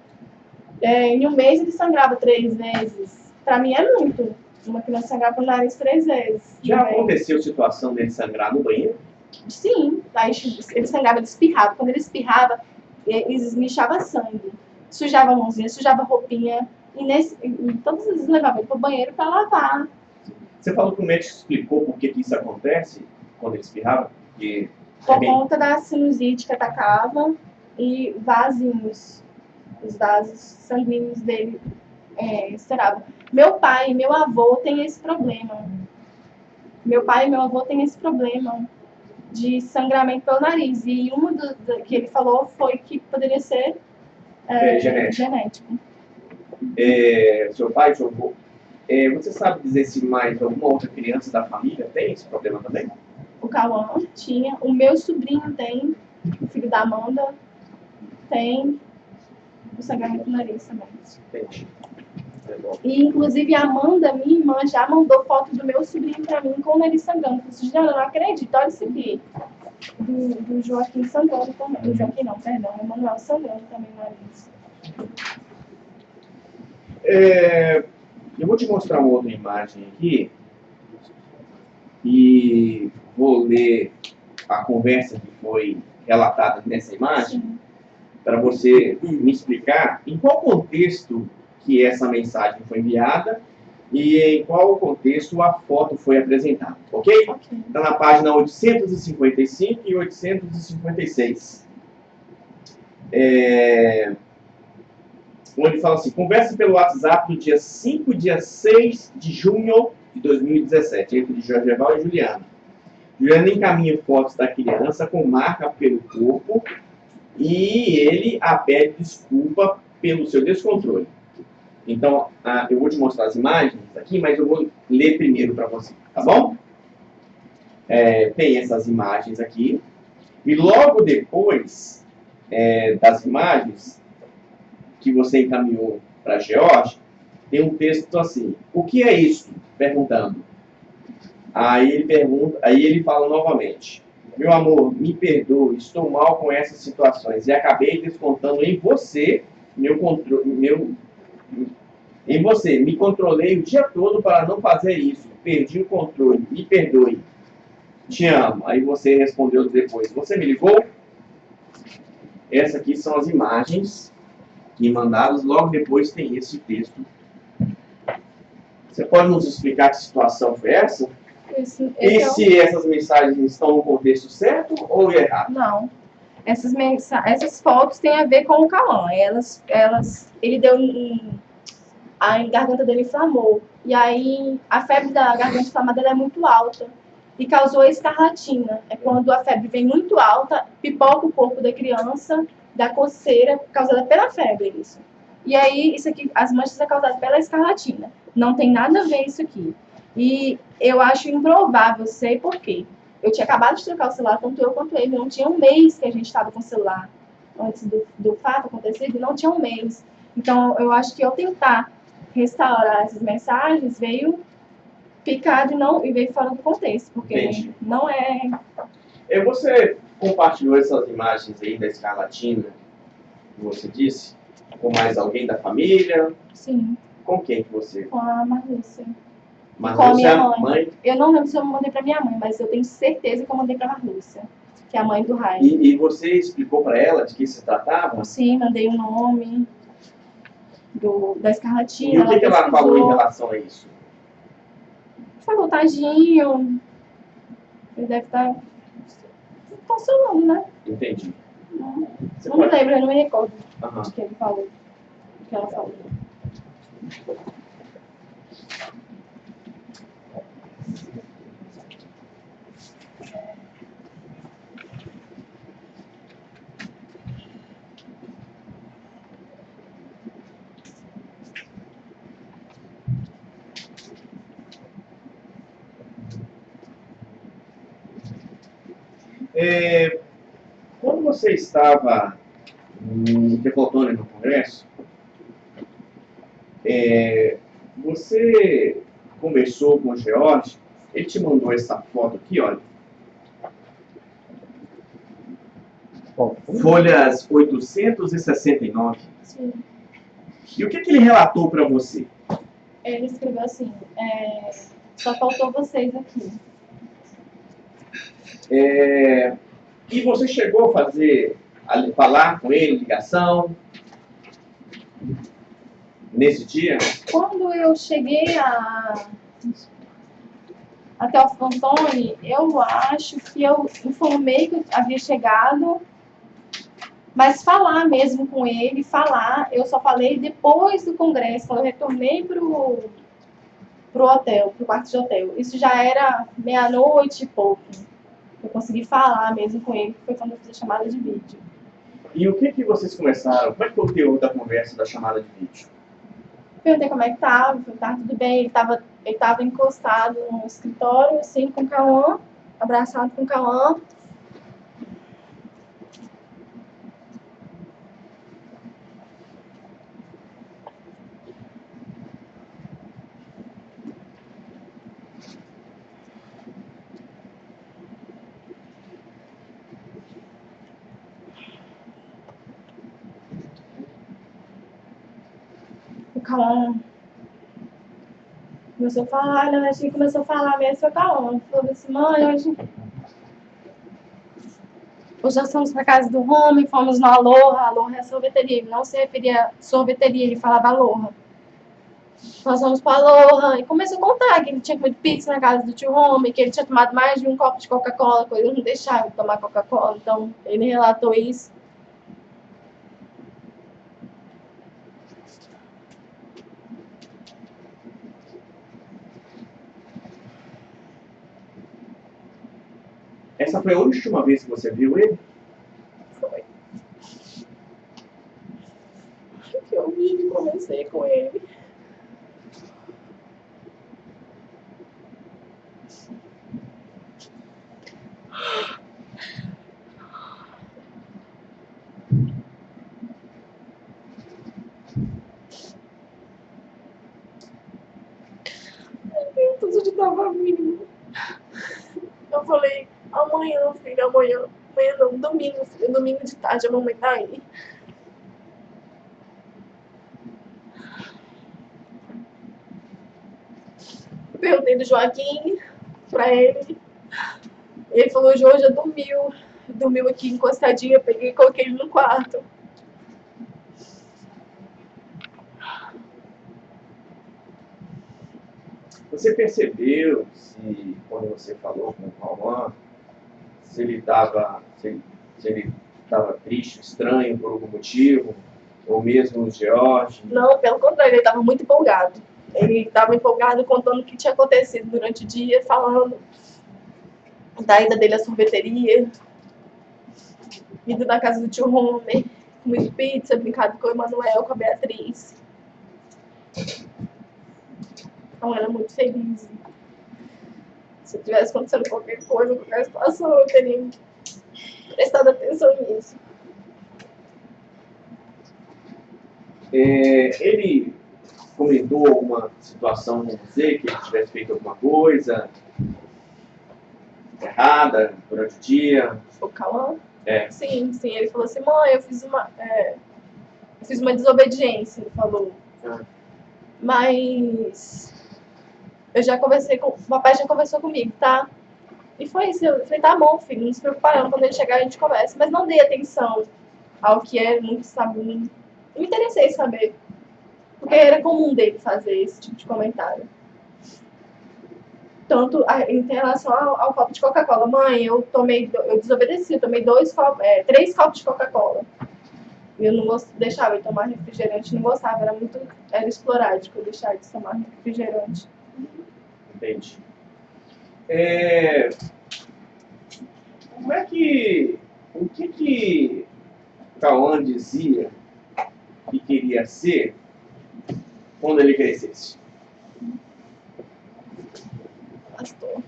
Em um mês ele sangrava 3 vezes. Para mim é muito. Uma criança sangrar pelo nariz 3 vezes. Já aconteceu situação dele sangrar no banheiro? Sim. Aí ele sangrava, ele espirrava. Quando ele espirrava, ele esmichava sangue. Sujava a mãozinha, sujava a roupinha. E todas as vezes levava ele para o banheiro para lavar. Você falou que o médico explicou por que isso acontece quando ele espirrava? Por conta da sinusite que atacava e vasinhos. Os vasos sanguíneos dele estouravam. Meu pai e meu avô têm esse problema. Meu pai e meu avô têm esse problema de sangramento pelo nariz. E uma que ele falou foi que poderia ser genético. Seu pai, seu avô, você sabe dizer se mais alguma outra criança da família tem esse problema também? O Cauã tinha, o meu sobrinho tem, o filho da Amanda tem o sangramento no nariz também. Entendi. E, inclusive, a Amanda, minha irmã, já mandou foto do meu sobrinho pra mim com o nariz sangrando. Eu disse, eu não acredito, olha isso aqui. Do Joaquim sangrando também. Do Joaquim não, perdão, o Emanuel sangrando também no nariz. Eu vou te mostrar uma outra imagem aqui. E vou ler a conversa que foi relatada nessa imagem, para você me explicar em qual contexto que essa mensagem foi enviada e em qual contexto a foto foi apresentada, ok? Ok. Está na página 855 e 856. Onde fala assim: conversa pelo WhatsApp do dia 5 e dia 6 de junho de 2017, entre Jorgeval e Juliana. Juliana encaminha fotos da criança com marca pelo corpo e ele a pede desculpa pelo seu descontrole. Então, eu vou te mostrar as imagens aqui, mas eu vou ler primeiro para você, tá bom? Tem essas imagens aqui. E logo depois das imagens que você encaminhou para a George, tem um texto assim: o que é isso? Perguntando. Aí ele fala novamente: meu amor, me perdoe, estou mal com essas situações e acabei descontando em você me controlei o dia todo para não fazer isso, perdi o controle, me perdoe, te amo. Aí você respondeu depois: você me ligou? Essas aqui são as imagens que mandadas, logo depois tem esse texto. Você pode nos explicar que situação foi essa? E se essas mensagens estão no contexto certo ou errado? Não. Essas fotos têm a ver com o Cauã. Ele deu a garganta dele inflamou. E aí a febre da garganta inflamada é muito alta e causou escarlatina. É quando a febre vem muito alta, pipoca o corpo da criança, da coceira causada pela febre, isso. E aí isso aqui, as manchas é causada pela escarlatina. Não tem nada a ver isso aqui. E eu acho improvável, sei por quê. Eu tinha acabado de trocar o celular, tanto eu quanto ele. Não tinha um mês que a gente estava com o celular antes do fato acontecido, não tinha um mês. Então, eu acho que eu tentar restaurar essas mensagens veio picado e veio fora do contexto, porque Entendi. não é... Você compartilhou essas imagens aí da escarlatina, que você disse, com mais alguém da família? Sim. Com quem que você? Com a Marlúcia. Marlúcia, com a minha mãe? Eu não lembro se eu mandei pra minha mãe, mas eu tenho certeza que eu mandei pra Marlúcia, que é a mãe do Raio. E você explicou para ela de que se tratava? Sim, mandei o nome da escarlatina. E o que ela falou em relação a isso? Falou, tadinho. Ele deve estar consolando, né? Entendi. Não me lembro, eu não me recordo do que ele falou. Do que ela falou. Quando você estava em Tepotônia, no Congresso, você conversou com o George, ele te mandou essa foto aqui, olha. Folhas 869. Sim. E o que ele relatou para você? Ele escreveu assim, só faltou vocês aqui. E você chegou a falar com ele, ligação, nesse dia? Quando eu cheguei até o Fantoni, eu acho que eu informei que eu havia chegado, mas falar mesmo com ele, eu só falei depois do congresso, quando eu retornei pro hotel, pro quarto de hotel. Isso já era meia-noite e pouco. Eu consegui falar mesmo com ele, foi quando eu fiz a chamada de vídeo. E o que vocês conversaram? Como é que foi o conteúdo da conversa, da chamada de vídeo? Perguntei como é que tava tudo bem. Ele tava encostado no escritório, assim, com o Cauã, abraçado com o Cauã. O Cauã começou a falar, a gente começou a falar mesmo, foi o Cauã. Falou assim, mãe, hoje nós fomos para casa do Rome, fomos no Aloha. Aloha é sorveteria, ele não se referia a sorveteria, ele falava Aloha. Nós fomos pra Lohan e começou a contar que ele tinha comido pizza na casa do tio Homem, que ele tinha tomado mais de um copo de Coca-Cola, coisa não deixava ele tomar Coca-Cola, então ele relatou isso. Essa foi a última vez que você viu ele? Foi. Eu vi e conversei com ele. Tudo de tava vindo. Eu falei, amanhã, filho, amanhã. Amanhã não, domingo, filho, domingo de tarde, a mamãe tá aí. Eu perguntei do Joaquim pra ele. Ele falou, o João já dormiu. Dormiu aqui encostadinho, eu peguei e coloquei ele no quarto. Você percebeu se, quando você falou com o Cauã, se ele estava triste, estranho por algum motivo, ou mesmo o George? Não, pelo contrário, ele estava muito empolgado. Ele estava empolgado contando o que tinha acontecido durante o dia, falando da ida dele à sorveteria, ido na casa do tio Homer, comido pizza, brincado com o Emanuel, com a Beatriz. Então era muito feliz. Se tivesse acontecendo qualquer coisa, qualquer situação, eu teria prestado atenção nisso. Ele comentou alguma situação com você, que ele tivesse feito alguma coisa errada durante o dia? O Cauã? É. Sim, ele falou assim, mãe, eu fiz uma desobediência, ele falou. Mas eu já conversei com. O papai já conversou comigo, tá? E foi isso. Eu falei, tá bom, filho, não se preocupa não, quando ele chegar a gente conversa. Mas não dei atenção ao que é muito saber. Não me interessei em saber. Porque era comum dele fazer esse tipo de comentário. Tanto em relação ao copo de Coca-Cola. Mãe, eu desobedeci, eu tomei 3 copos de Coca-Cola. E eu não deixava ele tomar refrigerante, não gostava, era esporádico eu deixar de tomar refrigerante. Entendi. O que Cauã dizia que queria ser quando ele crescesse? Pastor.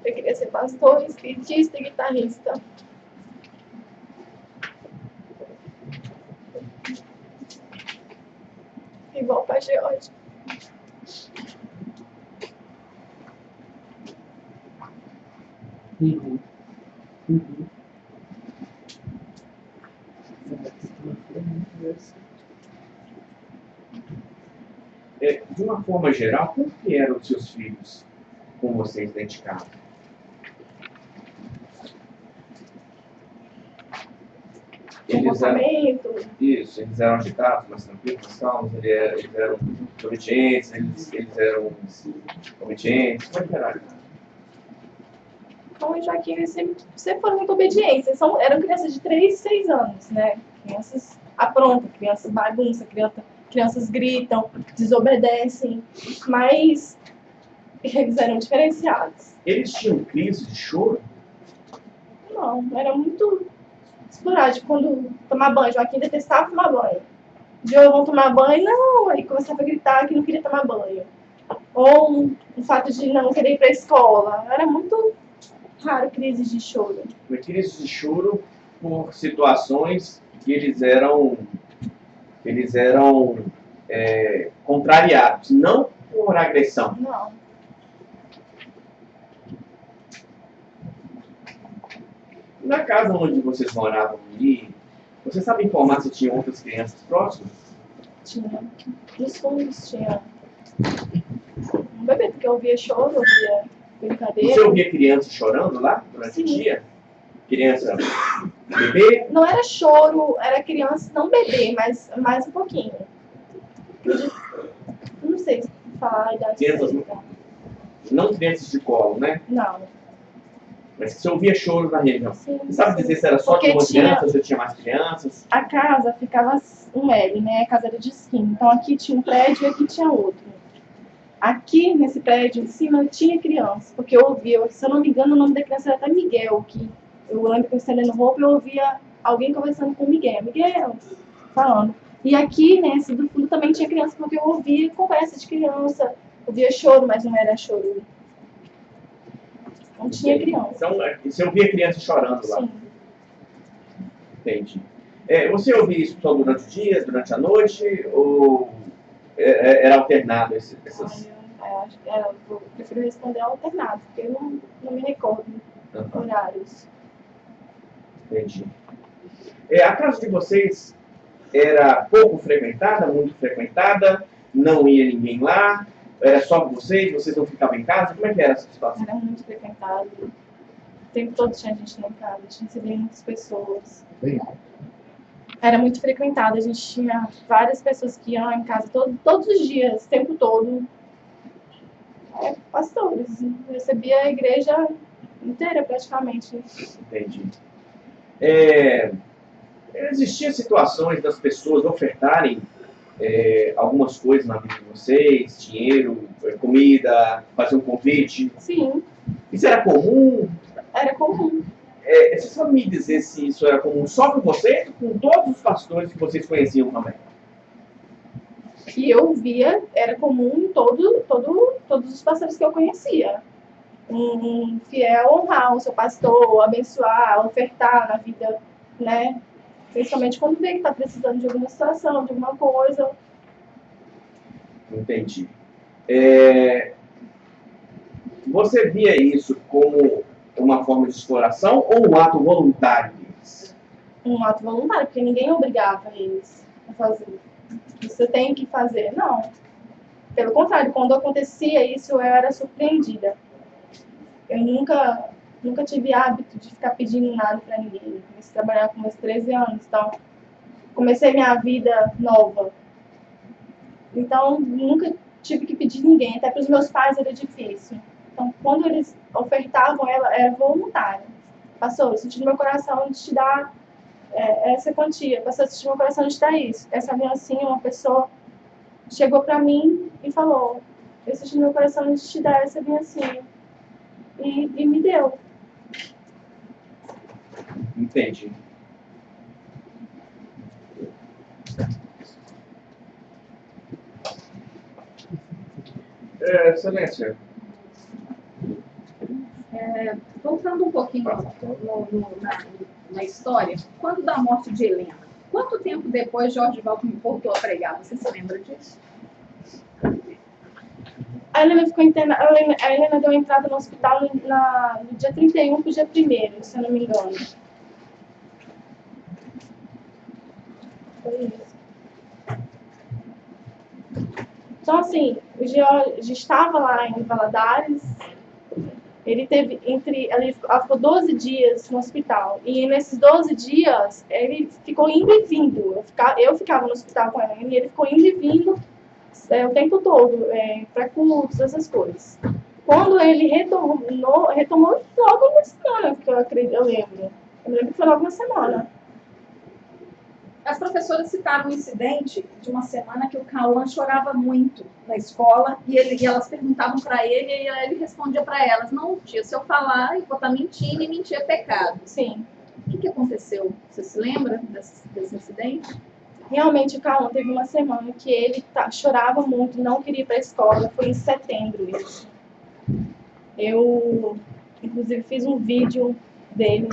Eu queria ser pastor, espiritista e guitarrista. Igual para George. De uma forma geral, como que eram os seus filhos com vocês dentro de casa? Eles eram agitados, mais tranquilos, mais calmos, eles eram obedientes, eles eram obedientes, como é que era? Então, o Joaquim, eles sempre foram muito obedientes. Eram crianças de 3, 6 anos, né? Crianças aprontam, crianças bagunçam, crianças gritam, desobedecem, mas eles eram diferenciados. Eles tinham crise de choro? Não, era muito esporádico. Quando tomar banho, Joaquim detestava tomar banho. Diogo, vamos tomar banho? Não, aí começava a gritar que não queria tomar banho. Ou o fato de não querer ir para a escola. Era muito raro crises de choro. Crises de choro por situações que eles eram contrariados, não por agressão. Não. Na casa onde vocês moravam ali, você sabe informar se tinha outras crianças próximas? Tinha. Nos fundos tinha um bebê, porque eu ouvia choro, eu ouvia brincadeira. Você ouvia criança chorando lá durante o dia? Criança Bebê? Não era choro, era criança, não bebê, mas mais um pouquinho. Não sei se falar a idade Crianças certa. não crianças de colo, né? Não. Mas você ouvia choro na região. Sim, Você sabe dizer se era só porque de uma tinha- criança, se tinha mais crianças? A casa ficava um L, né? A casa era de esquina. Então aqui tinha um prédio e aqui tinha outro. Aqui, nesse prédio em cima, tinha criança. Porque eu ouvia, se eu não me engano, o nome da criança era até Miguel. Que eu lembro que eu estendendo roupa e eu ouvia alguém conversando com o Miguel. Miguel, falando. E aqui, nesse do fundo, também tinha criança, porque eu ouvia conversa de criança. Ouvia choro, mas não era choro. Não tinha criança. Então, você ouvia criança chorando lá. Sim. Entendi. Você ouvia isso só durante o dia, durante a noite? Ou era alternado essas... Eu prefiro responder alternado, porque eu não me recordo horários. Entendi. A casa de vocês era pouco frequentada, muito frequentada? Não ia ninguém lá? Era só vocês não ficavam em casa? Como é que era essa situação? Era muito frequentado. O tempo todo tinha gente lá em casa, a gente recebia muitas pessoas. Bem, Era muito frequentado, a gente tinha várias pessoas que iam lá em casa todos os dias, o tempo todo. Pastores, recebia a igreja inteira praticamente. Entendi. Existiam situações das pessoas ofertarem algumas coisas na vida de vocês, dinheiro, comida, fazer um convite? Sim, Isso era comum? era comum. Você sabe me dizer se isso era comum só com vocês ou com todos os pastores que vocês conheciam também? Que eu via, era comum em todos os pastores que eu conhecia. Um fiel honrar o seu pastor, abençoar, ofertar na vida, né? Principalmente quando vê que está precisando de alguma situação, de alguma coisa. Entendi. Você via isso como uma forma de exploração ou um ato voluntário deles? Um ato voluntário, porque ninguém obrigava eles a fazer. Você tem que fazer. Não. Pelo contrário, quando acontecia isso, eu era surpreendida. Eu nunca tive hábito de ficar pedindo nada para ninguém. Eu comecei a trabalhar com meus 13 anos, então comecei minha vida nova. Então, nunca tive que pedir ninguém, até para os meus pais era difícil. Então, quando eles ofertavam, era voluntário. Pastor, eu senti no meu coração de te dar essa quantia. Pastor, eu senti no meu coração de te dar isso. Essa criancinha, uma pessoa, chegou para mim e falou, eu senti no meu coração de te dar essa criancinha. E me deu. Entendi. Excelência. Voltando um pouquinho na história, quando da morte de Helena, quanto tempo depois Jorge Valdo voltou a pregar? Você se lembra disso? A Helena ficou internada, a Helena deu entrada no hospital no dia 31 para o dia 1º, se eu não me engano. Foi isso. Então, assim, o George estava lá em Valadares, ela ficou 12 dias no hospital, e nesses 12 dias ele ficou indo e vindo. Eu ficava no hospital com ela, e ele ficou indo e vindo o tempo todo, para cultos, essas coisas. Quando ele retomou logo uma semana, que eu lembro. Eu lembro que foi logo uma semana. As professoras citaram um incidente de uma semana que o Cauã chorava muito na escola e elas perguntavam para ele e ele respondia para elas, não, tia, se eu falar, eu vou estar mentindo e mentir é pecado. Sim. O que aconteceu? Você se lembra desse incidente? Realmente o Cauã teve uma semana que ele chorava muito, não queria ir para a escola, foi em setembro isso. Eu, inclusive, fiz um vídeo dele.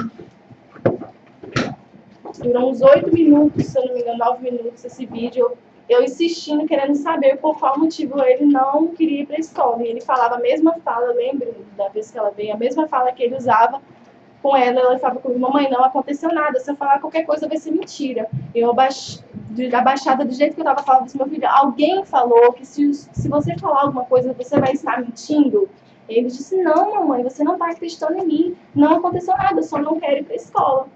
Durou uns 8 minutos, se eu não me engano, 9 minutos esse vídeo. Eu insistindo, querendo saber por qual motivo ele não queria ir para a escola. E ele falava a mesma fala, eu lembro da vez que ela veio, a mesma fala que ele usava com ela falava comigo, mamãe, não aconteceu nada, se eu falar qualquer coisa vai ser mentira. Eu abaixada do jeito que eu estava falando para o meu filho, alguém falou que se você falar alguma coisa, você vai estar mentindo? Ele disse, não, mamãe, você não está acreditando em mim, não aconteceu nada, eu só não quero ir para a escola.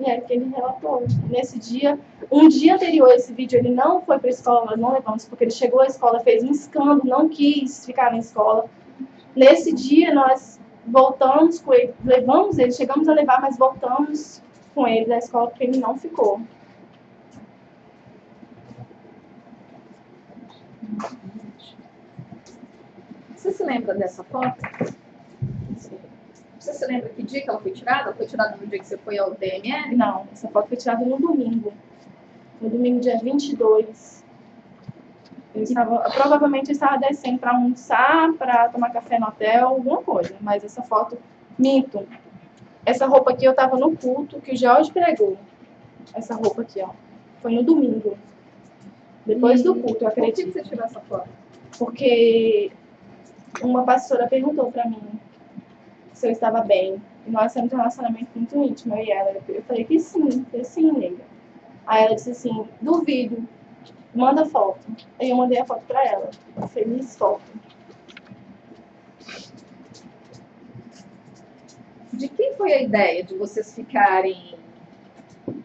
E era o que ele relatou. Nesse dia, um dia anterior a esse vídeo, ele não foi para a escola, nós não levamos, porque ele chegou à escola, fez um escândalo, não quis ficar na escola. Nesse dia, nós voltamos com ele, levamos ele, chegamos a levar, mas voltamos com ele da escola, porque ele não ficou. Você se lembra dessa foto? Você se lembra que dia que ela foi tirada? Ela foi tirada no dia que você foi ao DML? Não, essa foto foi tirada no domingo. No domingo, dia 22. Provavelmente eu estava descendo para almoçar, para tomar café no hotel, alguma coisa. Mas essa foto, minto. Essa roupa aqui eu estava no culto que o Jorge pregou. Essa roupa aqui, ó. Foi no domingo. Depois do culto, eu acredito. Por que você tirou essa foto? Porque uma pastora perguntou para mim se eu estava bem. E nós temos um relacionamento muito íntimo, eu e ela. Eu falei que sim, nega. Aí ela disse assim, duvido, manda foto. Aí eu mandei a foto para ela. Feliz foto. De quem foi a ideia de vocês ficarem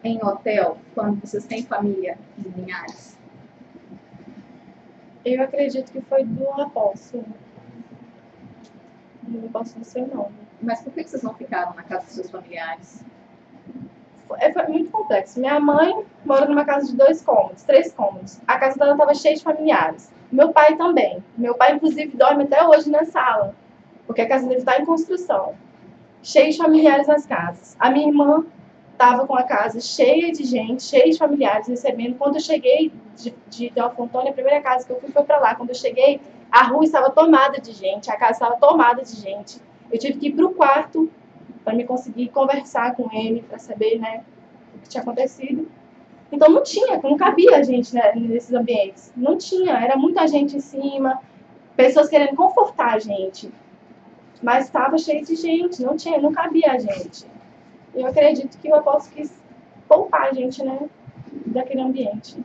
em hotel quando vocês têm família em Linhares? Eu acredito que foi do apóstolo. Não posso dizer o nome. Mas por que vocês não ficaram na casa dos seus familiares? Foi muito complexo. Minha mãe mora numa casa de 2 cômodos, 3 cômodos. A casa dela estava cheia de familiares. Meu pai também. Meu pai, inclusive, dorme até hoje na sala, porque a casa dele está em construção. Cheio de familiares nas casas. A minha irmã estava com a casa cheia de gente, cheia de familiares recebendo. Quando eu cheguei de Teófilo Antônio, a primeira casa que eu fui foi para lá. Quando eu cheguei, a rua estava tomada de gente, a casa estava tomada de gente. Eu tive que ir para o quarto para me conseguir conversar com ele, para saber, né, o que tinha acontecido. Então não cabia gente, né, nesses ambientes. Não tinha, era muita gente em cima, pessoas querendo confortar a gente. Mas estava cheio de gente, não cabia a gente. Eu acredito que o apóstolo quis poupar a gente, né, daquele ambiente.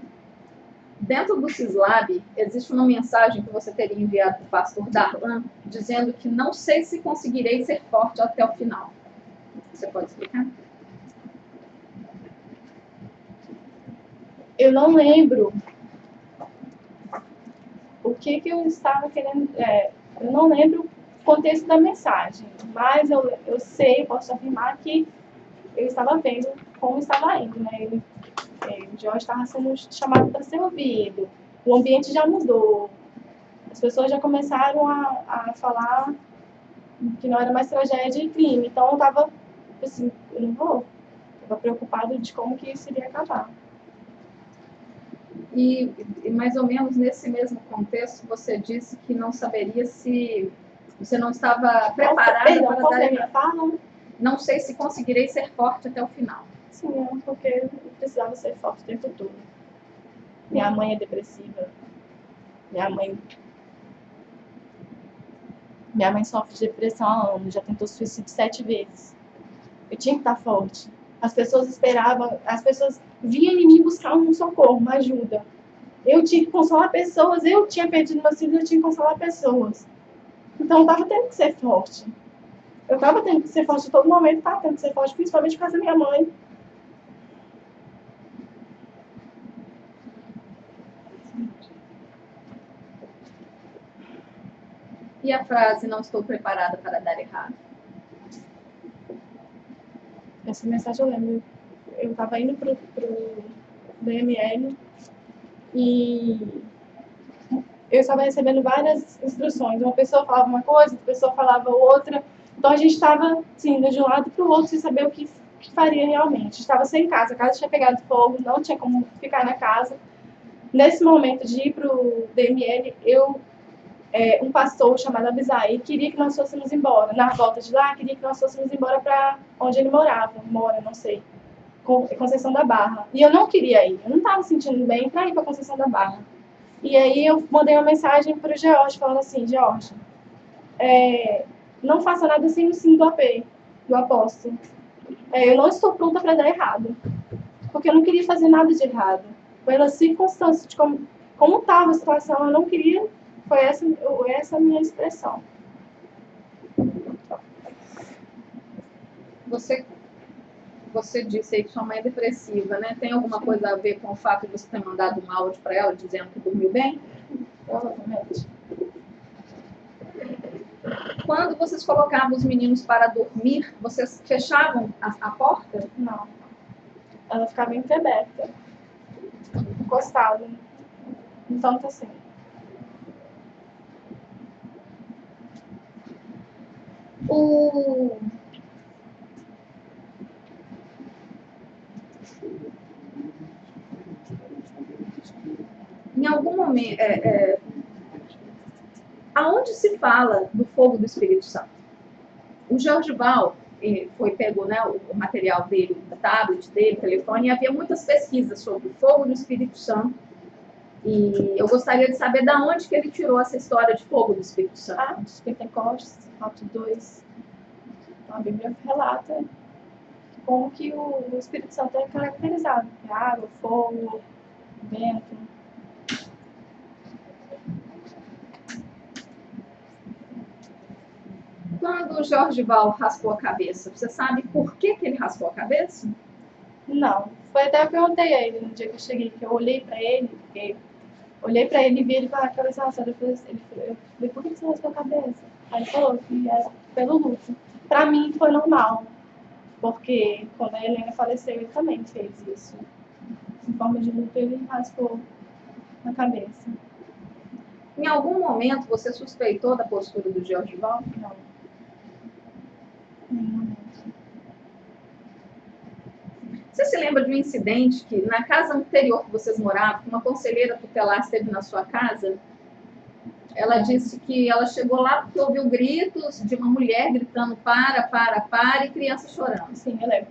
Dentro do CISLAB, existe uma mensagem que você teria enviado para o pastor Darlan, dizendo que não sei se conseguirei ser forte até o final. Você pode explicar? Eu não lembro o que eu estava querendo... eu não lembro o contexto da mensagem, mas eu sei, posso afirmar que eu estava vendo como estava indo, né? O Jorge estava sendo chamado para ser ouvido, o ambiente já mudou, as pessoas já começaram a falar que não era mais tragédia e crime, então eu estava assim, eu não vou, estava preocupado de como que isso iria acabar. E mais ou menos nesse mesmo contexto, você disse que não saberia se você não estava preparada para dar minha fala. Não sei se conseguirei ser forte até o final. Sim, porque eu precisava ser forte o tempo todo. Minha mãe é depressiva. Minha mãe sofre de depressão há anos, já tentou suicídio 7 vezes. Eu tinha que estar forte. As pessoas esperavam, as pessoas vinham em mim buscar um socorro, uma ajuda. Eu tinha que consolar pessoas, eu tinha perdido meus filhos, eu tinha que consolar pessoas. Então eu estava tendo que ser forte. Eu estava tendo que ser forte em todo momento, estava tendo que ser forte, principalmente por causa da minha mãe. E a frase, não estou preparada para dar errado? Essa mensagem eu lembro. Eu estava indo pro DML e eu estava recebendo várias instruções. Uma pessoa falava uma coisa, outra pessoa falava outra. Então a gente estava assim, indo de um lado para o outro sem saber o que faria realmente. Estava sem casa, a casa tinha pegado fogo, não tinha como ficar na casa. Nesse momento de ir para o DML, um pastor chamado Abisai queria que nós fôssemos embora. Na volta de lá, queria que nós fôssemos embora para onde ele mora, não sei, Conceição da Barra. E eu não queria ir, eu não estava sentindo bem para ir para Conceição da Barra. E aí eu mandei uma mensagem para o George, falando assim, George, não faça nada sem o sim do AP, do apóstolo. Eu não estou pronta para dar errado, porque eu não queria fazer nada de errado. Pelas circunstâncias de como estava a situação, eu não queria. Foi essa a minha expressão. Você você disse aí que sua mãe é depressiva, né? Tem alguma coisa a ver com o fato de você ter mandado um áudio para ela dizendo que dormiu bem? Provavelmente. Quando vocês colocavam os meninos para dormir, vocês fechavam a porta? Não. Ela ficava entreaberta. Encostada. Então, tá assim. Em algum momento, aonde se fala do fogo do Espírito Santo? O Jorgival pegou, né, o material dele, o tablet dele, o telefone, e havia muitas pesquisas sobre o fogo do Espírito Santo. E eu gostaria de saber de onde que ele tirou essa história de fogo do Espírito Santo. Atos, Pentecostes, Atos 2. Então, a Bíblia relata como que o Espírito Santo é caracterizado. Água, fogo, vento. Quando o Jorgival raspou a cabeça, você sabe por que ele raspou a cabeça? Não. Foi até eu perguntei a ele no dia que eu cheguei, que eu olhei pra ele, porque olhei pra ele e vi ele com a cabeça raspada. Eu falei, por que você raspou a cabeça? Aí ele falou que era pelo luto. Pra mim foi normal, porque quando a Helena faleceu, ele também fez isso. Em forma de luto, ele raspou a cabeça. Em algum momento você suspeitou da postura do Jorgival? Não. Nenhum momento. Você se lembra de um incidente que na casa anterior que vocês moravam, uma conselheira tutelar esteve na sua casa? Ela disse que ela chegou lá porque ouviu gritos de uma mulher gritando para, e criança chorando. Sim, eu lembro.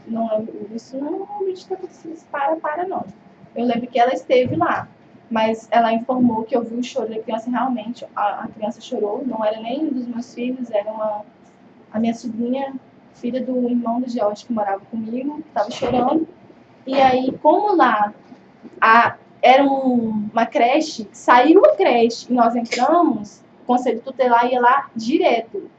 Não, isso não é um que aconteceu para, não. Eu lembro que ela esteve lá, mas ela informou que ouviu o choro da criança. Realmente, a criança chorou. Não era nem um dos meus filhos, era a minha sobrinha, filha do irmão do George que morava comigo, que estava chorando. E aí, como lá era uma creche, saiu a creche e nós entramos, o Conselho Tutelar ia lá direto.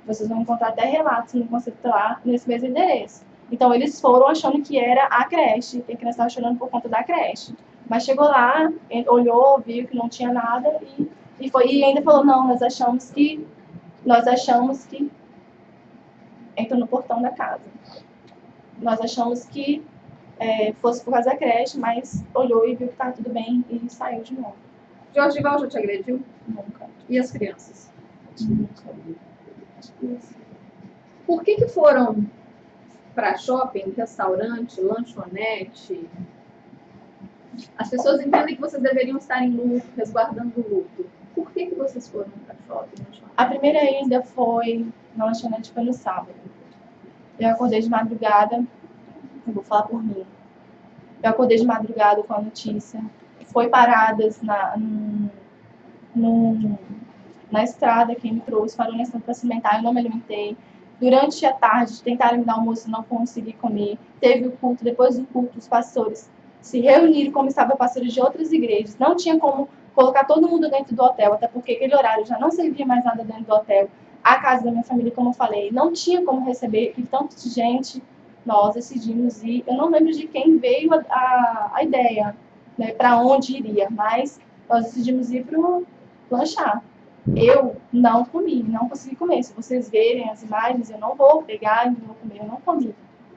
Vocês vão encontrar até relatos no Conselho Tutelar nesse mesmo endereço. Então, eles foram achando que era a creche, que a criança estava chorando por conta da creche. Mas chegou lá, olhou, viu que não tinha nada e ainda falou, não, nós achamos que entrou no portão da casa. Nós achamos que fosse por causa da creche, mas olhou e viu que estava tudo bem e saiu de novo. Jorgival já te agrediu? Nunca. E as crianças? Nunca. Por que foram para shopping, restaurante, lanchonete? As pessoas entendem que vocês deveriam estar em luto, resguardando o luto. Por que vocês foram para shopping, lanchonete? A primeira ida foi na lanchonete, foi no sábado. Eu acordei de madrugada, eu vou falar por mim. Eu acordei de madrugada com a notícia. Foi paradas na estrada, quem me trouxe, parou na estrada para se alimentar, eu não me alimentei. Durante a tarde, tentaram me dar almoço, não consegui comer. Teve o culto, depois do culto, os pastores se reuniram, como estavam pastores de outras igrejas. Não tinha como colocar todo mundo dentro do hotel, até porque aquele horário já não servia mais nada dentro do hotel. A casa da minha família, como eu falei, não tinha como receber tanto de gente. Nós decidimos ir. Eu não lembro de quem veio a ideia, né, para onde iria, mas nós decidimos ir para lanchar. Eu não comi, não consegui comer. Se vocês verem as imagens, eu não vou pegar e não vou comer. Eu não comi.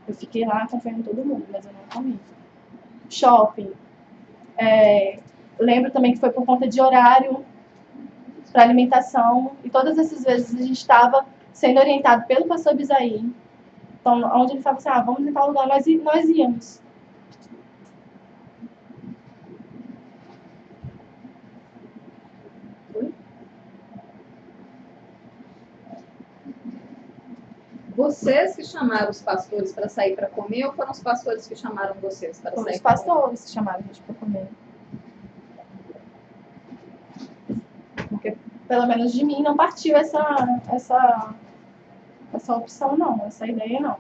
Eu fiquei lá acompanhando todo mundo, mas eu não comi. Shopping. Lembro também que foi por conta de horário para alimentação. E todas essas vezes a gente estava sendo orientado pelo pastor Bisaí. Então, onde ele falava assim, vamos em tal lugar, nós íamos. Vocês que chamaram os pastores para sair para comer ou foram os pastores que chamaram vocês para sair? Os pastores que chamaram a gente para comer. Porque, pelo menos de mim, não partiu essa opção, não. Essa ideia, não.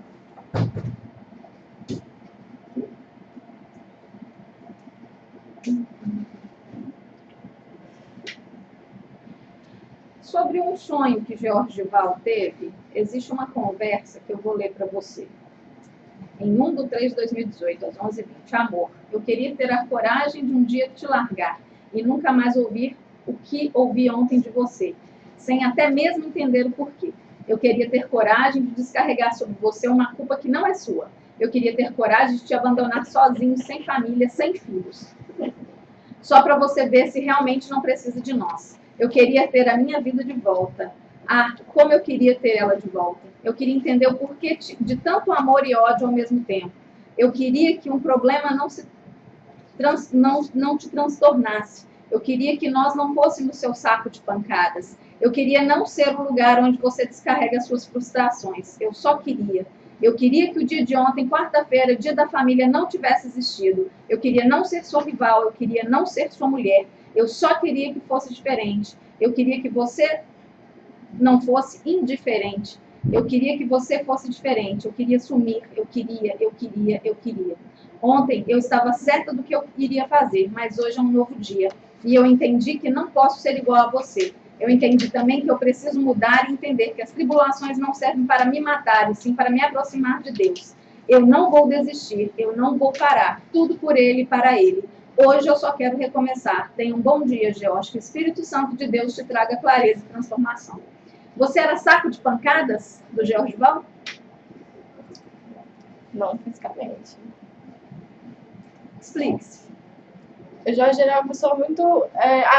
Sobre um sonho que Georgival teve, existe uma conversa que eu vou ler para você. Em 1/3/2018, às 11h20. Amor, eu queria ter a coragem de um dia te largar e nunca mais ouvir o que ouvi ontem de você, sem até mesmo entender o porquê. Eu queria ter coragem de descarregar sobre você uma culpa que não é sua. Eu queria ter coragem de te abandonar sozinho, sem família, sem filhos. Só para você ver se realmente não precisa de nós. Eu queria ter a minha vida de volta. Ah, como eu queria ter ela de volta. Eu queria entender o porquê de tanto amor e ódio ao mesmo tempo. Eu queria que um problema não te transtornasse. Eu queria que nós não fôssemos seu saco de pancadas. Eu queria não ser o lugar onde você descarrega as suas frustrações. Eu só queria. Eu queria que o dia de ontem, quarta-feira, dia da família, não tivesse existido. Eu queria não ser sua rival. Eu queria não ser sua mulher. Eu só queria que fosse diferente. Eu queria que você não fosse indiferente. Eu queria que você fosse diferente. Eu queria sumir. Eu queria. Ontem eu estava certa do que eu iria fazer, mas hoje é um novo dia. E eu entendi que não posso ser igual a você. Eu entendi também que eu preciso mudar e entender que as tribulações não servem para me matar, e sim para me aproximar de Deus. Eu não vou desistir, eu não vou parar. Tudo por Ele e para Ele. Hoje eu só quero recomeçar. Tenha um bom dia, George. Que o Espírito Santo de Deus te traga clareza e transformação. Você era saco de pancadas do Georgival? Não fisicamente. Explique-se. O Jorge era uma pessoa muito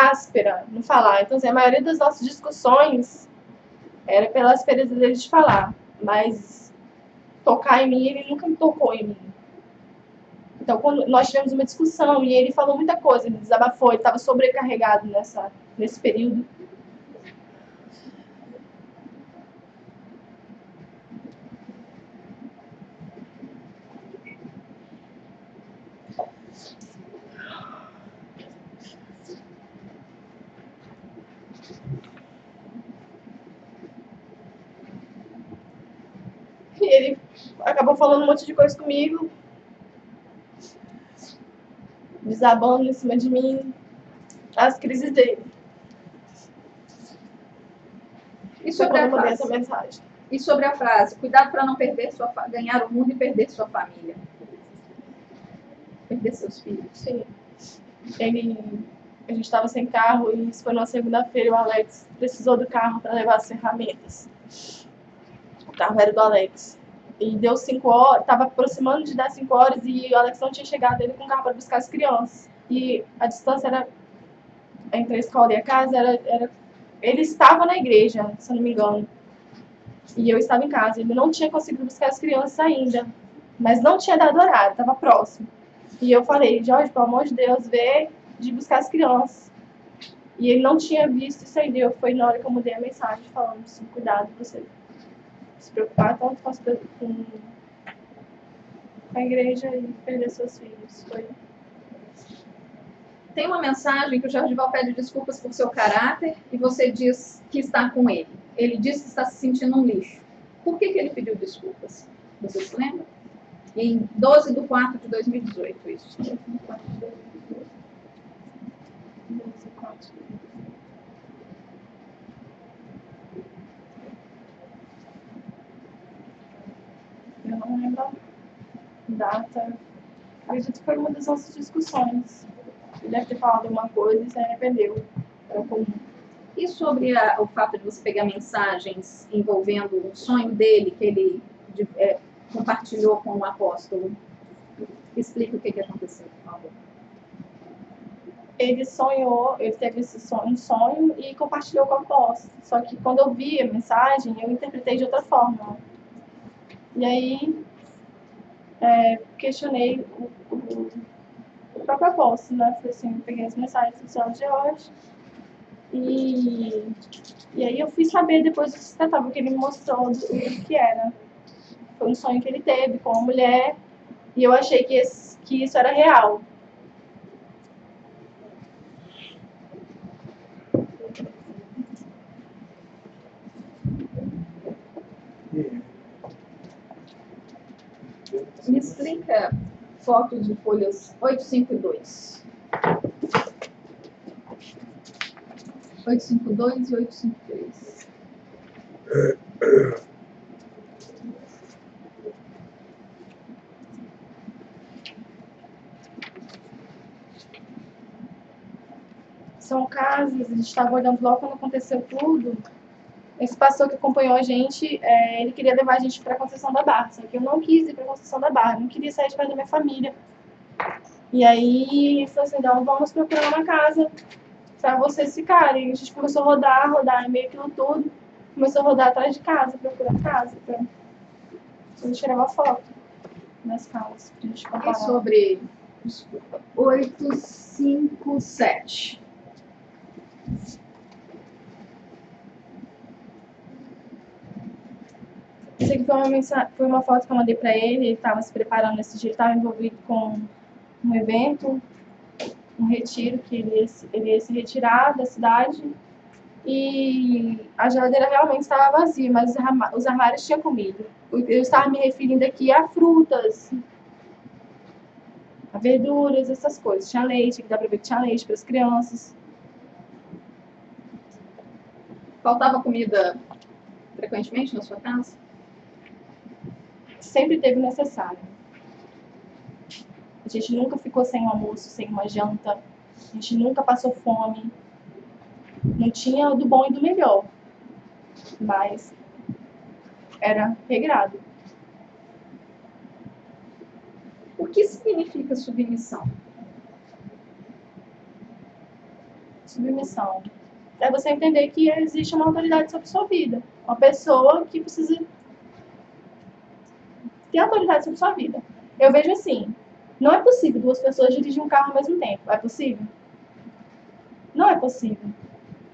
áspera no falar. Então, assim, a maioria das nossas discussões era pela aspereza dele de falar. Mas tocar em mim, ele nunca me tocou em mim. Então, quando nós tivemos uma discussão e ele falou muita coisa, ele desabafou, ele estava sobrecarregado nesse período. E ele acabou falando um monte de coisa comigo, desabando em cima de mim, as crises dele. E sobre a frase? Essa mensagem. E sobre a frase, cuidado para não perder ganhar o mundo e perder sua família. Perder seus filhos. Sim. A gente estava sem carro e isso foi numa segunda-feira e o Alex precisou do carro para levar as ferramentas. O carro era do Alex. E deu 5 horas, estava aproximando de dar 5 horas e o Alex não tinha chegado ele com o carro para buscar as crianças. E a distância era entre a escola e a casa, ele estava na igreja, se eu não me engano. E eu estava em casa. Ele não tinha conseguido buscar as crianças ainda. Mas não tinha dado horário, estava próximo. E eu falei, Jorge, pelo amor de Deus, vê de buscar as crianças. E ele não tinha visto isso ainda. Foi na hora que eu mudei a mensagem falando assim, cuidado, você se preocupar tanto com a igreja e perder seus filhos. Tem uma mensagem que o Georgival pede desculpas por seu caráter e você diz que está com ele. Ele diz que está se sentindo um lixo. Por que ele pediu desculpas? Você se lembra? Em 12/4/2018, isso. 12/4/2018. 12/4. Eu não lembro a data. Acredito que foi uma das nossas discussões. Ele deve ter falado alguma coisa e se arrependeu. Era comum. E sobre o fato de você pegar mensagens envolvendo o sonho dele, que ele compartilhou com o apóstolo? Explica o que aconteceu, por favor. Ele sonhou, ele teve um sonho e compartilhou com o apóstolo. Só que quando eu vi a mensagem, eu interpretei de outra forma. E aí, questionei o próprio apóstolo, né? Falei assim, eu peguei as mensagens do Senhor George. E aí eu fui saber depois do que se tratava, que ele me mostrou do que era. Foi um sonho que ele teve com uma mulher e eu achei que isso era real. Me explica fotos de folhas 8, 5 e 2. 852 e 853. São casos, a gente estava olhando logo quando aconteceu tudo. Esse pastor que acompanhou a gente, ele queria levar a gente para a Conceição da Barra, só que eu não quis ir para a Conceição da Barra, não queria sair de perto da minha família. E aí, ele falou assim, então vamos procurar uma casa para vocês ficarem. A gente começou a rodar meio que no tudo, começou a rodar atrás de casa, procurando casa. A gente tirava foto nas casas, pra gente comparar. E sobre, desculpa, 857. Isso aqui foi uma foto que eu mandei para ele estava se preparando nesse dia, ele estava envolvido com um evento, um retiro, que ele ia se retirar da cidade, e a geladeira realmente estava vazia, mas os armários tinham comida. Eu estava me referindo aqui a frutas, a verduras, essas coisas. Tinha leite, que dá para ver que tinha leite para as crianças. Faltava comida frequentemente na sua casa? Sempre teve necessário. A gente nunca ficou sem um almoço, sem uma janta. A gente nunca passou fome. Não tinha do bom e do melhor, mas era regrado. O que significa submissão? Submissão é você entender que existe uma autoridade sobre sua vida. Uma pessoa que precisa ter autoridade sobre sua vida. Eu vejo assim, não é possível duas pessoas dirigirem um carro ao mesmo tempo. É possível? Não é possível.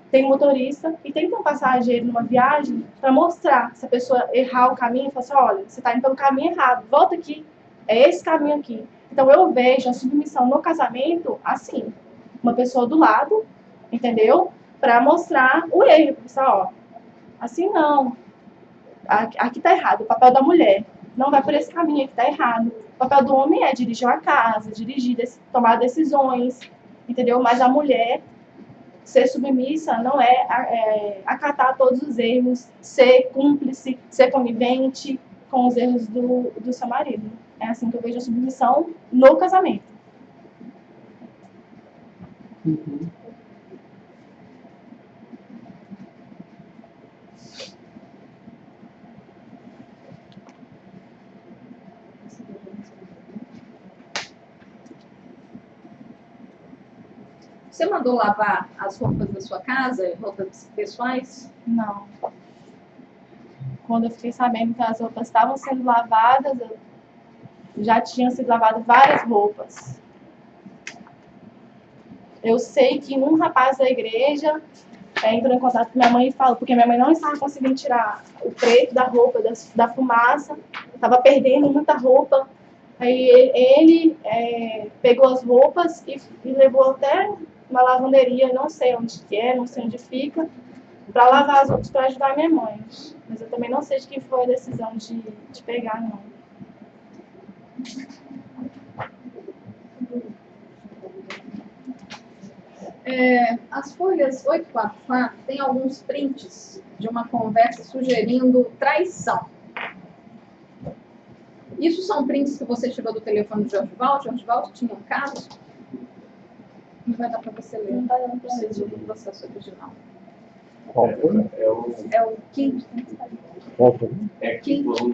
Tem um motorista e tem que ter um passageiro numa viagem para mostrar. Se a pessoa errar o caminho, falar assim, olha, você está indo pelo caminho errado, volta aqui, é esse caminho aqui. Então eu vejo a submissão no casamento assim, uma pessoa do lado, entendeu? Para mostrar o erro, pessoal, ó, assim não, aqui está errado, o papel da mulher, não vai por esse caminho, aqui está errado. O papel do homem é dirigir uma casa, tomar decisões, entendeu? Mas a mulher ser submissa não é acatar todos os erros, ser cúmplice, ser conivente com os erros do seu marido. É assim que eu vejo a submissão no casamento. Uhum. Você mandou lavar as roupas da sua casa, roupas pessoais? Não. Quando eu fiquei sabendo que as roupas estavam sendo lavadas, já tinham sido lavadas várias roupas. Eu sei que um rapaz da igreja entrou em contato com minha mãe e falou, porque minha mãe não estava conseguindo tirar o preto da roupa, da fumaça, estava perdendo muita roupa. Aí ele pegou as roupas e levou até uma lavanderia, não sei onde que é, não sei onde fica, para lavar as roupas para ajudar a minha mãe. Mas eu também não sei de quem foi a decisão de pegar, não. As folhas 844 tem alguns prints de uma conversa sugerindo traição. Isso são prints que você tirou do telefone do Jordivaldo? Jordivaldo tinha um caso? Não vai dar para você ler. Não vai dar para Você tirou do processo original. Qual foi? É o quinto. Qual foi? É Quinto.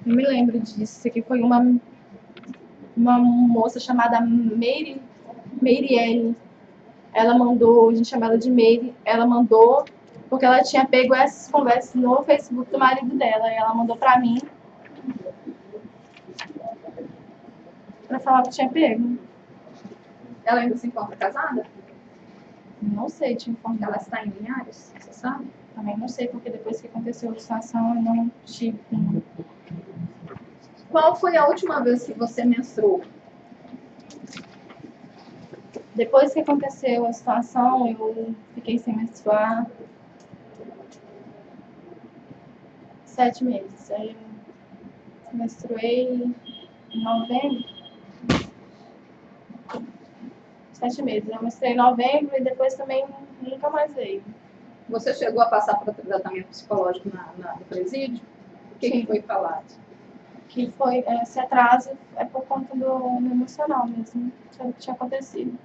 Eu me lembro disso. Isso aqui foi uma moça chamada Meirielle. Ela mandou, a gente chama ela de Meire, ela mandou, porque ela tinha pego essas conversas no Facebook do marido dela, e ela mandou pra mim, pra falar que tinha pego. Ela ainda se encontra casada? Não sei te informar. Ela está em Linhares, você sabe? Também não sei, porque depois que aconteceu a situação, eu não tive como Qual foi a última vez que você menstruou? Depois que aconteceu a situação, eu fiquei sem menstruar 7 meses. Aí eu menstruei em novembro. 7 meses. Eu menstruei em novembro e depois também nunca mais veio. Você chegou a passar por tratamento psicológico no presídio? O que foi falado? Que foi, esse atraso é por conta do emocional mesmo, que tinha acontecido.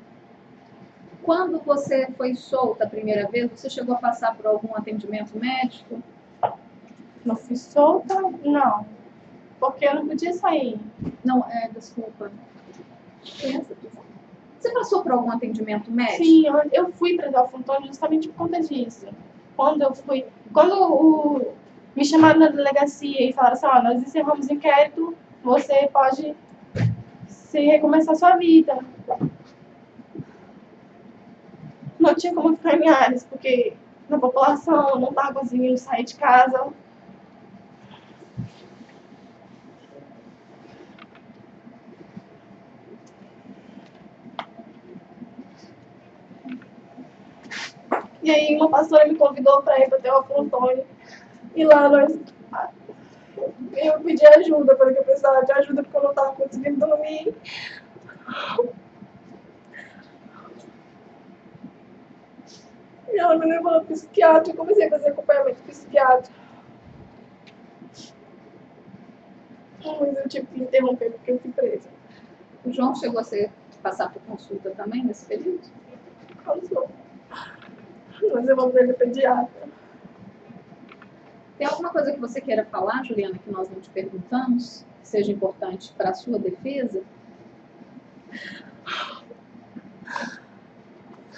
Quando você foi solta a primeira vez, você chegou a passar por algum atendimento médico? Não fui solta? Não. Porque eu não podia sair. Não, desculpa. Você passou por algum atendimento médico? Sim, eu fui para Delfim Antônio justamente por conta disso. Quando me chamaram na delegacia e falaram assim, ó, nós encerramos o inquérito, você pode recomeçar sua vida. Não tinha como ficar em Ares, porque na população não estava conseguindo sair de casa. E aí uma pastora me convidou para ir para Delfim Antônio. E lá eu pedi ajuda, falei que eu precisava de ajuda porque eu não estava conseguindo dormir. E ela me levou no psiquiatra, eu comecei a fazer acompanhamento psiquiátrico. Mas eu tive que interromper porque eu fui presa. O João chegou a passar por consulta também nesse período? Passou. Mas eu vou ver ele pediatra. Tem alguma coisa que você queira falar, Juliana, que nós não te perguntamos, que seja importante para a sua defesa?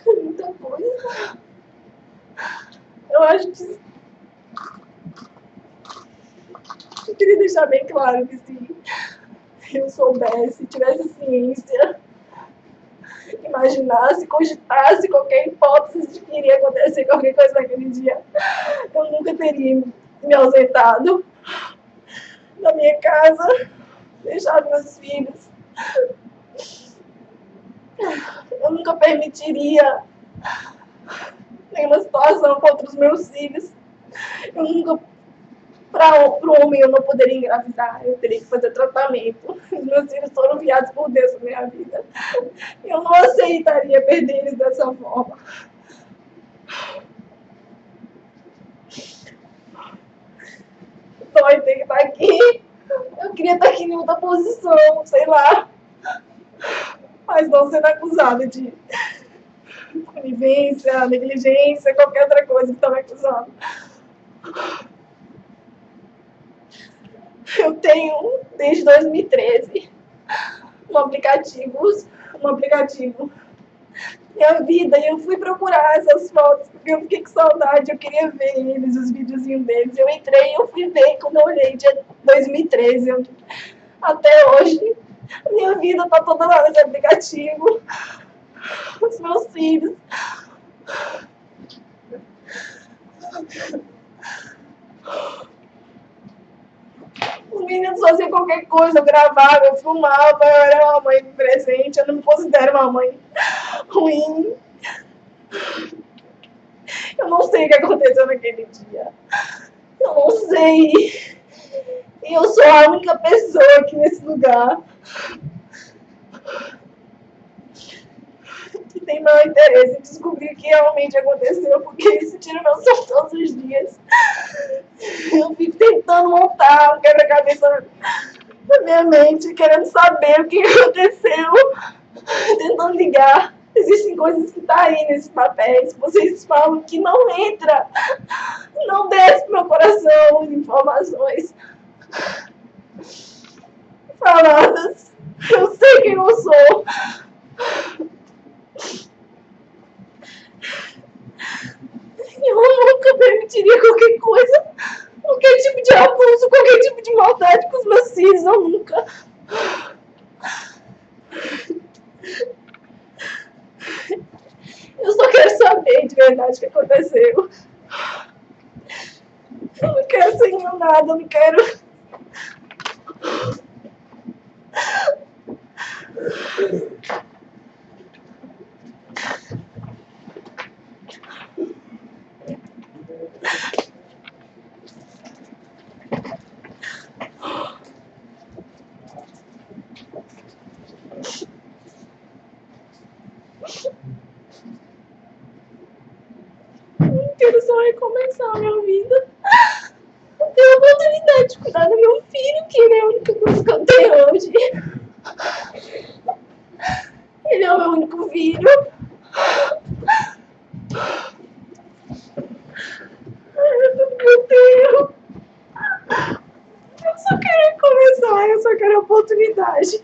Muita coisa. Eu acho que eu queria deixar bem claro que se eu soubesse, tivesse ciência, imaginasse, cogitasse qualquer hipótese de que iria acontecer qualquer coisa naquele dia, eu nunca teria me ausentado da minha casa, deixado meus filhos. Eu nunca permitiria nenhuma situação contra os meus filhos. Eu nunca, para o homem, eu não poderia engravidar, eu teria que fazer tratamento. Os meus filhos foram enviados por Deus na minha vida. Eu não aceitaria perder eles dessa forma. Dói ter que estar aqui. Eu queria estar aqui em outra posição, sei lá. Mas não sendo acusada de conivência, negligência, qualquer outra coisa que estão me acusando. Eu tenho, desde 2013, um aplicativo, Minha Vida, e eu fui procurar essas fotos, porque eu fiquei com saudade, eu queria ver eles, os videozinhos deles. Eu entrei e eu fui ver, quando eu olhei, dia 2013, até hoje, minha vida está toda lá nesse aplicativo. Os meus filhos. Os meninos faziam qualquer coisa, eu gravava, eu filmava, eu era uma mãe presente, eu não me considero uma mãe ruim. Eu não sei o que aconteceu naquele dia. Eu não sei. E eu sou a única pessoa aqui nesse lugar que tem meu interesse em descobrir o que realmente aconteceu, porque eles tiram meu som todos os dias. Eu fico tentando montar um quebra-cabeça na minha mente, querendo saber o que aconteceu, tentando ligar. Existem coisas que tá aí nesses papéis, vocês falam que não entra, não desce pro meu coração as informações faladas. Eu sei quem eu sou. Eu nunca permitiria qualquer coisa, qualquer tipo de abuso, qualquer tipo de maldade com os meus filhos, eu nunca. Eu só quero saber de verdade o que aconteceu. Eu não quero ser enganada, eu não quero Quero só recomeçar a minha vida. Ter a oportunidade de cuidar do meu filho, que ele é a única coisa que eu tenho hoje. Ele é o meu único filho. É tudo que eu tenho. Eu só quero recomeçar, eu só quero a oportunidade.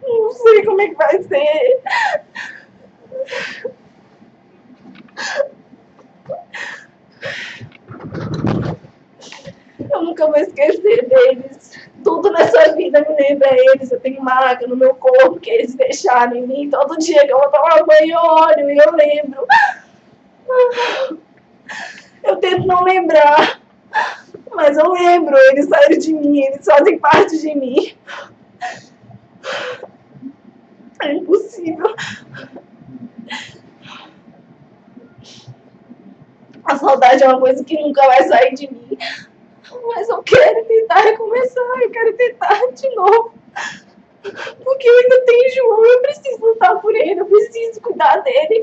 Não sei como é que vai ser. Eu nunca vou esquecer deles. Tudo nessa vida me lembra eles. Eu tenho marca no meu corpo que eles deixaram em mim. Todo dia que eu vou tomar banho eu olho e eu lembro. Eu tento não lembrar, mas eu lembro. Eles saíram de mim, eles fazem parte de mim. É impossível. A saudade é uma coisa que nunca vai sair de mim. Mas eu quero tentar recomeçar, eu quero tentar de novo. Porque eu ainda tenho João, eu preciso lutar por ele, eu preciso cuidar dele.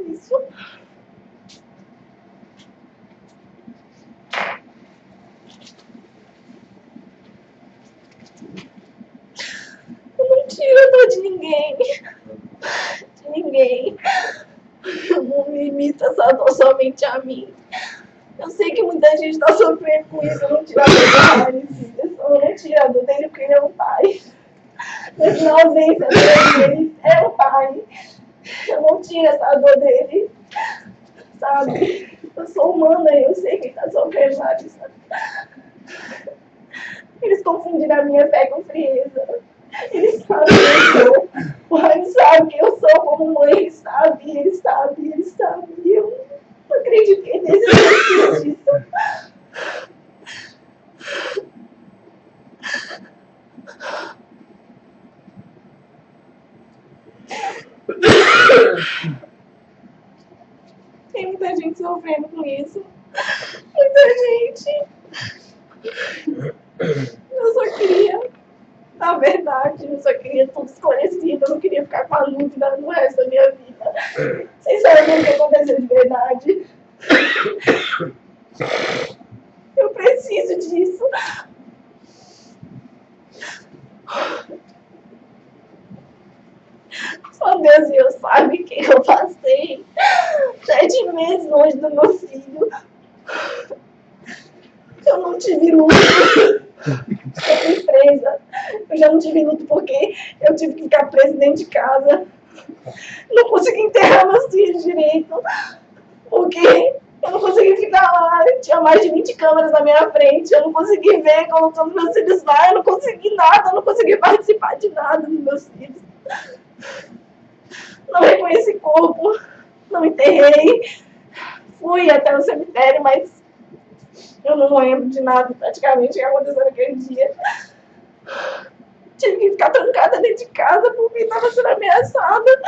Isso. Eu não tiro a dor de ninguém. De ninguém. Eu não limito essa dor somente a mim. Eu sei que muita gente está sofrendo com isso. Eu não tiro a dor do Harris. Eu não tiro a dor dele porque ele é um pai. Mas na ausência dele, ele é um pai. Eu não tiro essa dor dele. Sabe? Eu sou humana e eu sei que está sofrendo lá. Eles confundiram a minha fé com frieza. Eles sabem quem eu sou. O Harris sabe quem eu sou como mãe. Ele sabe, ele sabe, ele sabe. Eu não acredito que ele desistiu disso. Tem muita gente sofrendo com isso. Muita gente. Eu só queria, na verdade, eu só queria tudo esclarecido. Eu não queria ficar com a dúvida no resto da minha vida. Sem saber o que aconteceu de verdade. Eu preciso disso. Só Deus e eu sabem o que eu passei. 7 meses longe do meu filho. Eu não tive luto. Eu fui presa. Eu já não tive luto porque eu tive que ficar presa dentro de casa. Não consegui enterrar meus filhos direito. Porque eu não consegui ficar lá. Tinha mais de 20 câmeras na minha frente. Eu não consegui ver colocando meus filhos lá. Eu não consegui nada. Eu não consegui participar de nada dos meus filhos. Não reconheci corpo. Não enterrei. Fui até o cemitério, mas eu não lembro de nada praticamente que aconteceu naquele dia. Tive que ficar trancada dentro de casa porque estava sendo ameaçada.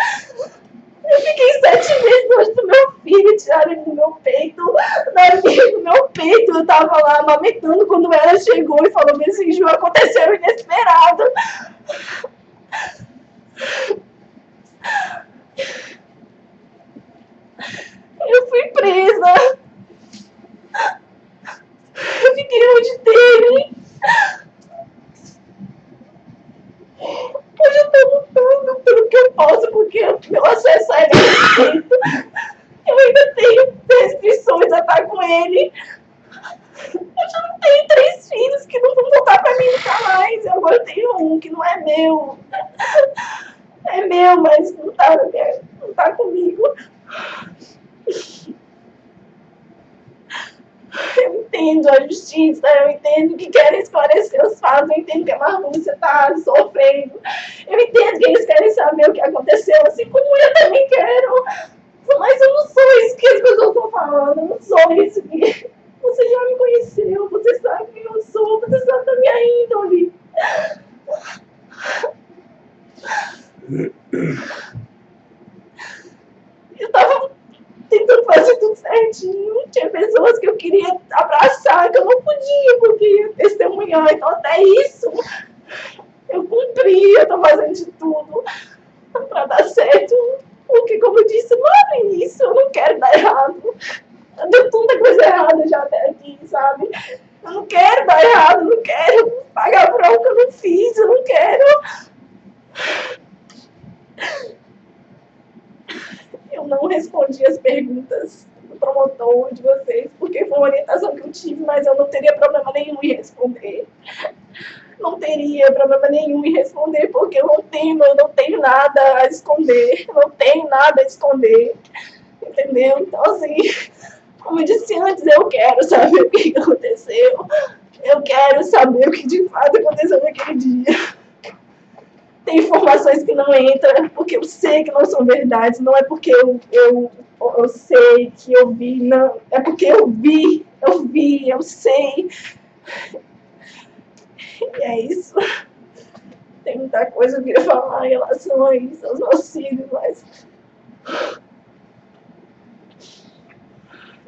Eu fiquei 7 meses longe do meu filho, tiraram ele do meu peito, do meu peito. Eu tava lá amamentando quando ela chegou e falou: "Esse Ju, aconteceu inesperado." Eu fui presa. Eu fiquei longe dele. Hoje eu tô lutando pelo que eu posso, porque meu acesso a ele é restrito. Eu ainda tenho restrições a estar com ele. Eu já não tenho 3 filhos que não vão voltar pra mim nunca mais. Eu agora tenho um que não é meu. É meu, mas não tá comigo. Eu entendo a justiça, eu entendo que querem esclarecer os fatos, eu entendo que a Marlúcia está sofrendo, eu entendo que eles querem saber o que aconteceu, assim como eu também quero. Mas eu não sou isso que as pessoas estão falando, eu não sou isso que... Você já me conheceu, você sabe quem eu sou, você sabe da minha índole. Eu tava tentando fazer tudo certinho. Tinha pessoas que eu queria abraçar, que eu não podia, porque ia testemunhar. Então, até isso, eu cumpri, eu tô fazendo de tudo pra dar certo. Porque, como eu disse lá no início, eu não quero dar errado. Deu tanta coisa errada já até aqui, sabe? Eu não quero dar errado, eu não quero pagar por algo que eu não fiz, eu não quero. Eu não respondi as perguntas do promotor de vocês, porque foi uma orientação que eu tive, mas eu não teria problema nenhum em responder. Não teria problema nenhum em responder, porque eu não tenho nada a esconder. Eu não tenho nada a esconder. Entendeu? Então, assim, como eu disse antes, eu quero saber o que aconteceu. Eu quero saber o que de fato aconteceu naquele dia. Tem informações que não entram, porque eu sei que não são verdades. Não é porque eu sei que eu vi, não. É porque eu sei. E é isso. Tem muita coisa que eu queria falar em relação a isso, aos meus filhos, mas...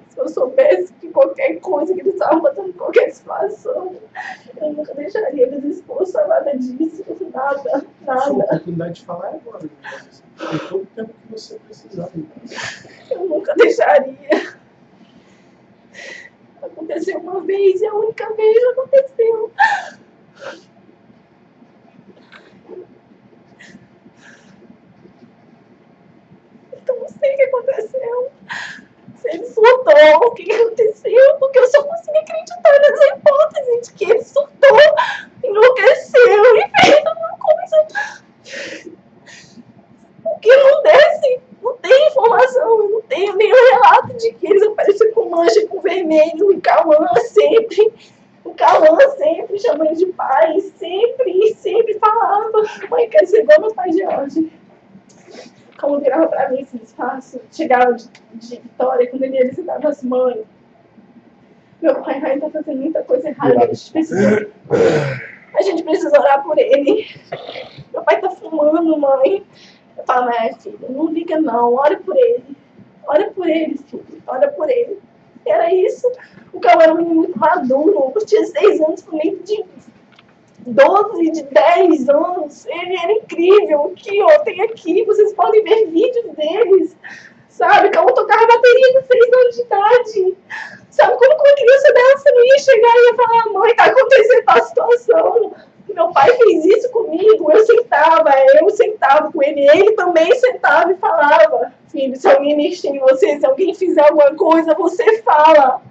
Se eu soubesse que qualquer coisa que eles estavam fazendo, qualquer situação, eu nunca deixaria eles expostos a nada disso, nada. A sua oportunidade de falar é agora. Tem todo o tempo que você precisar. Eu nunca deixaria. Aconteceu uma vez e a única vez aconteceu. Então não sei o que aconteceu. Se ele surtou, o que aconteceu? Porque eu só consigo acreditar nessa hipótese de que ele surtou, enlouqueceu e fez alguma coisa. Porque não desce, não tem informação, eu não tenho nenhum relato de que eles apareceram com mancha, com vermelho, o Cauã sempre chamando de pai, sempre falava, mãe, quer ser igual meus pais de hoje. Como virava pra mim esse espaço, chegava de Vitória, quando ele ia visitar as mães. Meu pai ainda tá fazendo muita coisa errada, a gente precisa orar por ele. Meu pai tá fumando, mãe. Eu falo, filho, não liga não, ora por ele. Ora por ele, filho, ora por ele. E era isso. O Cauã era um menino muito maduro, eu tinha 6 anos com meio de 12, de 10 anos, ele era incrível. Aqui, ó, tem aqui, vocês podem ver vídeos deles, sabe? Cauã tocava bateria com 6 anos de idade, sabe? Como uma criança dessa não ia chegar e ia falar, mãe, tá acontecendo tal situação, meu pai fez isso comigo, eu sentava com ele também sentava e falava, filho, se alguém mexer em você, se alguém fizer alguma coisa, você fala,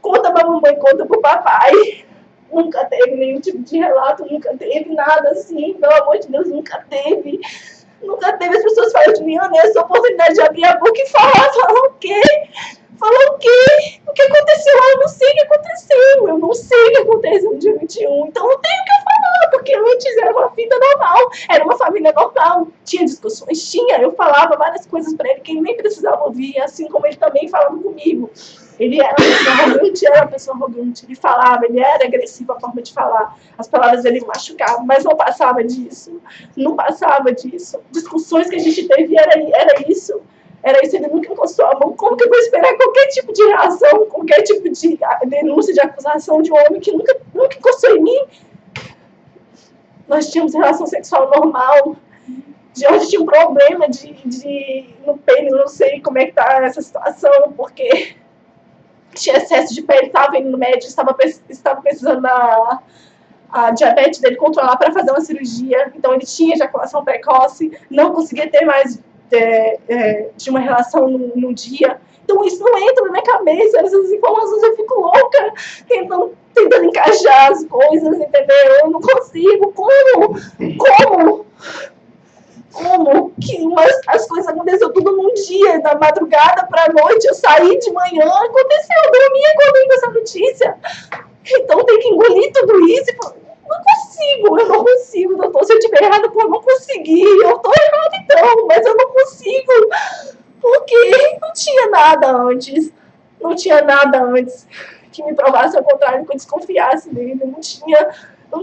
conta pra mamãe, conta pro papai. Nunca teve nenhum tipo de relato, nunca teve nada assim, pelo amor de Deus, nunca teve. Nunca teve. As pessoas falam, Juliana, essa oportunidade de abrir a boca e falar o quê? Falar o quê? O que aconteceu? Eu não sei o que aconteceu. Eu não sei o que aconteceu no dia 21. Então não tenho o que falar, porque antes era uma vida normal, era uma família normal. Tinha discussões, eu falava várias coisas pra ele que ele nem precisava ouvir, assim como ele também falava comigo. Ele era uma pessoa arrogante, ele falava, ele era agressivo a forma de falar, as palavras dele machucavam, mas não passava disso, discussões que a gente teve era isso, ele nunca encostou a mão. Como que eu vou esperar qualquer tipo de reação, qualquer tipo de denúncia, de acusação de um homem que nunca encostou em mim? Nós tínhamos relação sexual normal, Jorge tinha um problema no pênis, não sei como é que tá essa situação, porque tinha excesso de pele, estava indo no médico, estava precisando a diabetes dele controlar para fazer uma cirurgia, então ele tinha ejaculação precoce, não conseguia ter mais de uma relação no dia. Então isso não entra na minha cabeça, essas informações eu fico louca, tentando encaixar as coisas, entendeu? Eu não consigo, como que as coisas aconteceram tudo num dia da madrugada para a noite, eu saí de manhã, aconteceu, eu dormi e acordei com essa notícia. Então tem que engolir tudo isso e falar, eu não consigo, doutor, se eu estiver errada, pô, eu não consegui, eu tô errada então, mas eu não consigo, porque não tinha nada antes que me provasse ao contrário, que eu desconfiasse dele, não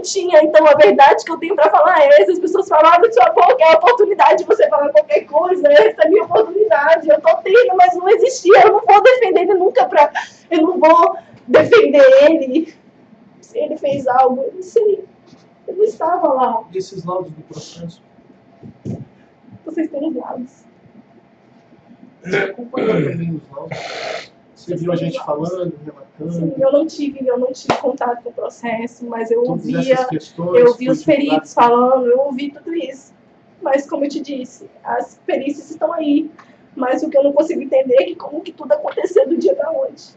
tinha, então a verdade que eu tenho para falar é essa, as pessoas falam, abre sua boca, é a oportunidade de você falar qualquer coisa, essa é a minha oportunidade, eu tô tendo, mas não existia, eu não vou defender ele nunca, eu não vou defender ele, se ele fez algo, eu não sei, eu não estava lá. E esses laudos do processo? Vocês têm os laudos. Você acompanhou também os laudos? Você viu a gente falando, relatando? Sim, eu não tive contato com o processo, mas eu Todas ouvia, essas questões, eu vi os foi peritos falando, eu ouvi tudo isso. Mas como eu te disse, as perícias estão aí. Mas o que eu não consigo entender é que como que tudo aconteceu do dia para hoje.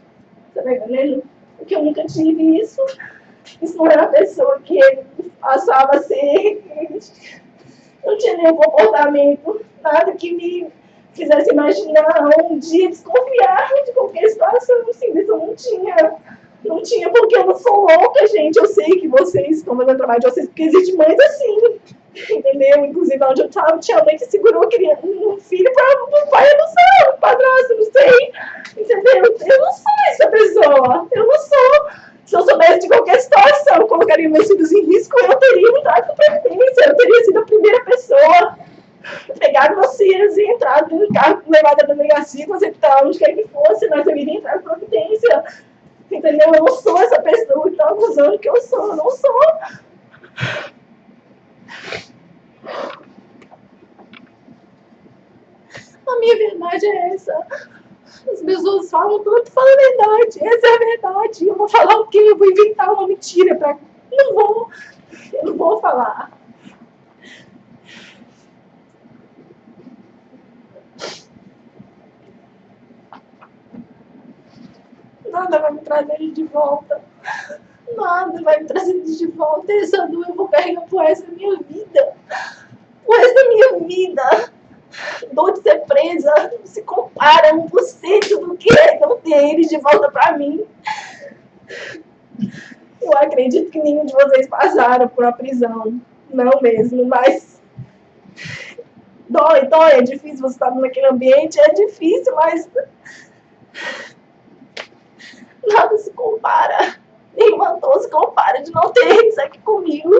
Você tá entendendo? Porque eu nunca tive isso. Isso não era a pessoa que ele passava a ser. Não tinha nenhum comportamento, nada que me fizesse imaginar um dia desconfiar de qualquer situação, assim, isso não tinha, porque eu não sou louca, gente, eu sei que vocês estão fazendo trabalho de vocês, porque existem mães assim, entendeu? Inclusive, onde eu estava, tinha mãe que segurou um filho para o pai, eu não sei, o padrasto, não sei, entendeu? Eu não sou essa pessoa, eu não sou. Se eu soubesse de qualquer situação, eu colocaria meus filhos em risco, eu teria entrado com preferência, eu teria sido a primeira pessoa pegado meus filhos e entrado no carro, levado à delegacia, hospital, onde quer que fosse, mas eu iria entrar com providência. Entendeu? Eu não sou essa pessoa que está acusando que eu sou, eu não sou. A minha verdade é essa. As pessoas falam tanto, falam a verdade, essa é a verdade. Eu vou falar o quê? Eu vou inventar uma mentira pra... Eu não vou falar. Nada vai me trazer ele de volta. Nada vai me trazer ele de volta. Essa dor eu vou carregar pro resto da minha vida. O resto da minha vida. Dor de ser presa não se compara 1% do que é não ter ele de volta pra mim. Eu acredito que nenhum de vocês passaram por uma prisão. Não mesmo, mas... Dói, é difícil você estar naquele ambiente, é difícil, mas... Nada se compara. Nenhuma dor se compara de não ter isso aqui comigo.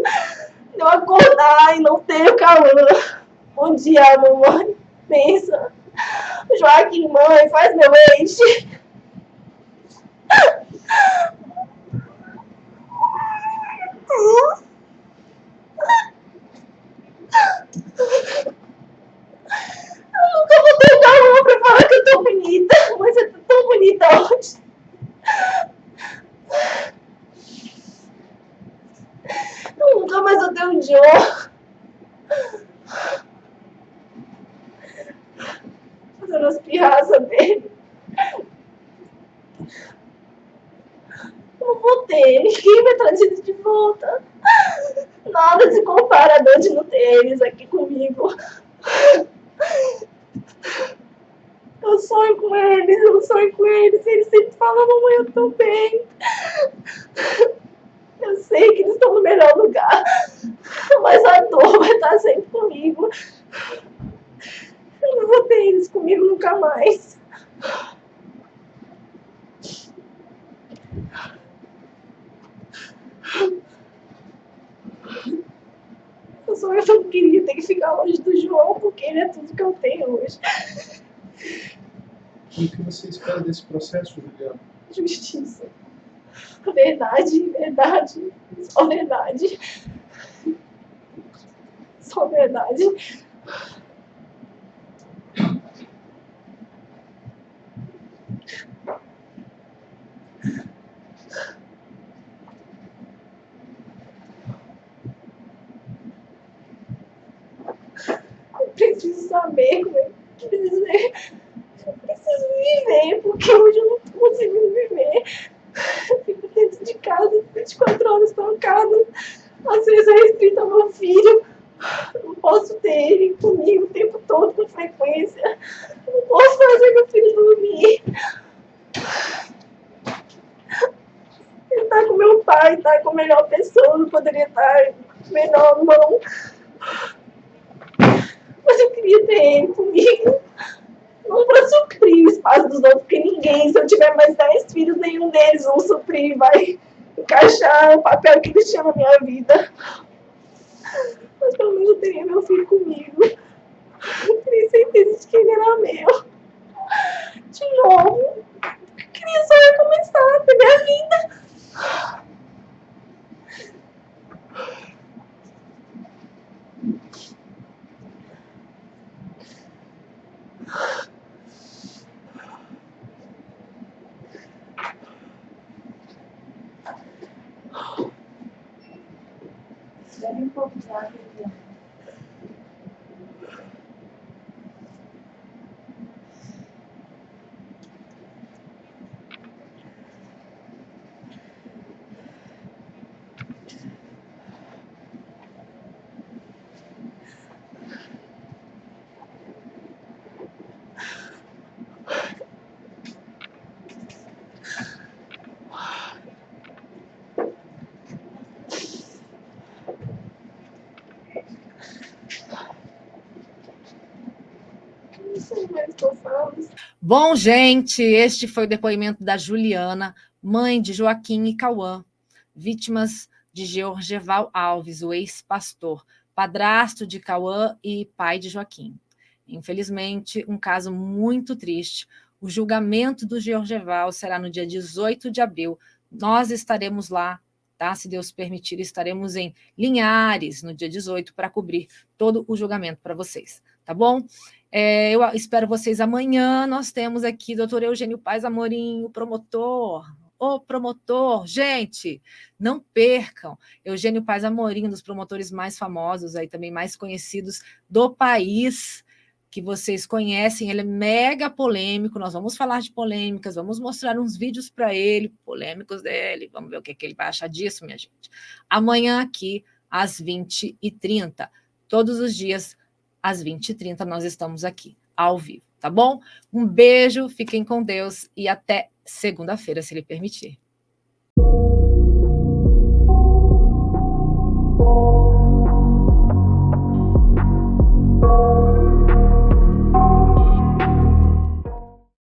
De eu acordar e não ter o calor. Bom dia, mamãe. Pensa. Joaquim, mãe, faz meu leite. Eu nunca vou ter calor pra falar que eu tô bonita. Mas você tá tão bonita hoje. Eu nunca mais vou ter um Joe. Fazendo as pirraças dele. Eu não vou ter. Ninguém vai trazer eles de volta. Nada se compara a dor de não ter eles aqui comigo. Eu sonho com eles. Eles sempre falam, mamãe, eu tô bem. Eu sei que eles estão no melhor lugar. Mas a dor vai estar sempre comigo. Eu não vou ter eles comigo nunca mais. Eu não queria ter que ficar longe do João, porque ele é tudo que eu tenho hoje. E o que você espera desse processo, Juliana? Justiça. Verdade. Só verdade. Só verdade. Eu preciso saber como é que dizer. Eu preciso viver, porque hoje eu não tô conseguindo viver. Eu fico dentro de casa 24 horas trancada. Às vezes é restrita ao meu filho. Eu não posso ter ele comigo o tempo todo, com frequência. Eu não posso fazer meu filho dormir. Ele tá com meu pai, tá com a melhor pessoa, não poderia estar com melhor mão. Mas eu queria ter ele comigo. Não para suprir o espaço dos outros, porque ninguém, se eu tiver mais 10 filhos, nenhum deles vão suprir, vai encaixar o papel que eles tinham na minha vida. Mas pelo menos eu teria meu filho comigo. Eu queria certeza de que ele era meu. De novo, eu queria só recomeçar a ter minha vida. Bebe um pouco de água, Juliana. Não sei mais o que eu falo. Bom, gente, este foi o depoimento da Juliana, mãe de Joaquim e Cauã, vítimas de Georgeval Alves, o ex-pastor, padrasto de Cauã e pai de Joaquim. Infelizmente, um caso muito triste. O julgamento do Georgeval será no dia 18 de abril. Nós estaremos lá, tá? Se Deus permitir, estaremos em Linhares no dia 18 para cobrir todo o julgamento para vocês, tá bom? Eu espero vocês amanhã. Nós temos aqui Dr. Eugênio Paes Amorim, o promotor. O promotor, gente, não percam. Eugênio Paes Amorim, um dos promotores mais famosos, aí também mais conhecidos do país, que vocês conhecem. Ele é mega polêmico. Nós vamos falar de polêmicas, vamos mostrar uns vídeos para ele, polêmicos dele. Vamos ver o que ele vai achar disso, minha gente. Amanhã aqui, às 20h30. Todos os dias, às 20h30, nós estamos aqui, ao vivo, tá bom? Um beijo, fiquem com Deus e até segunda-feira, se Ele permitir.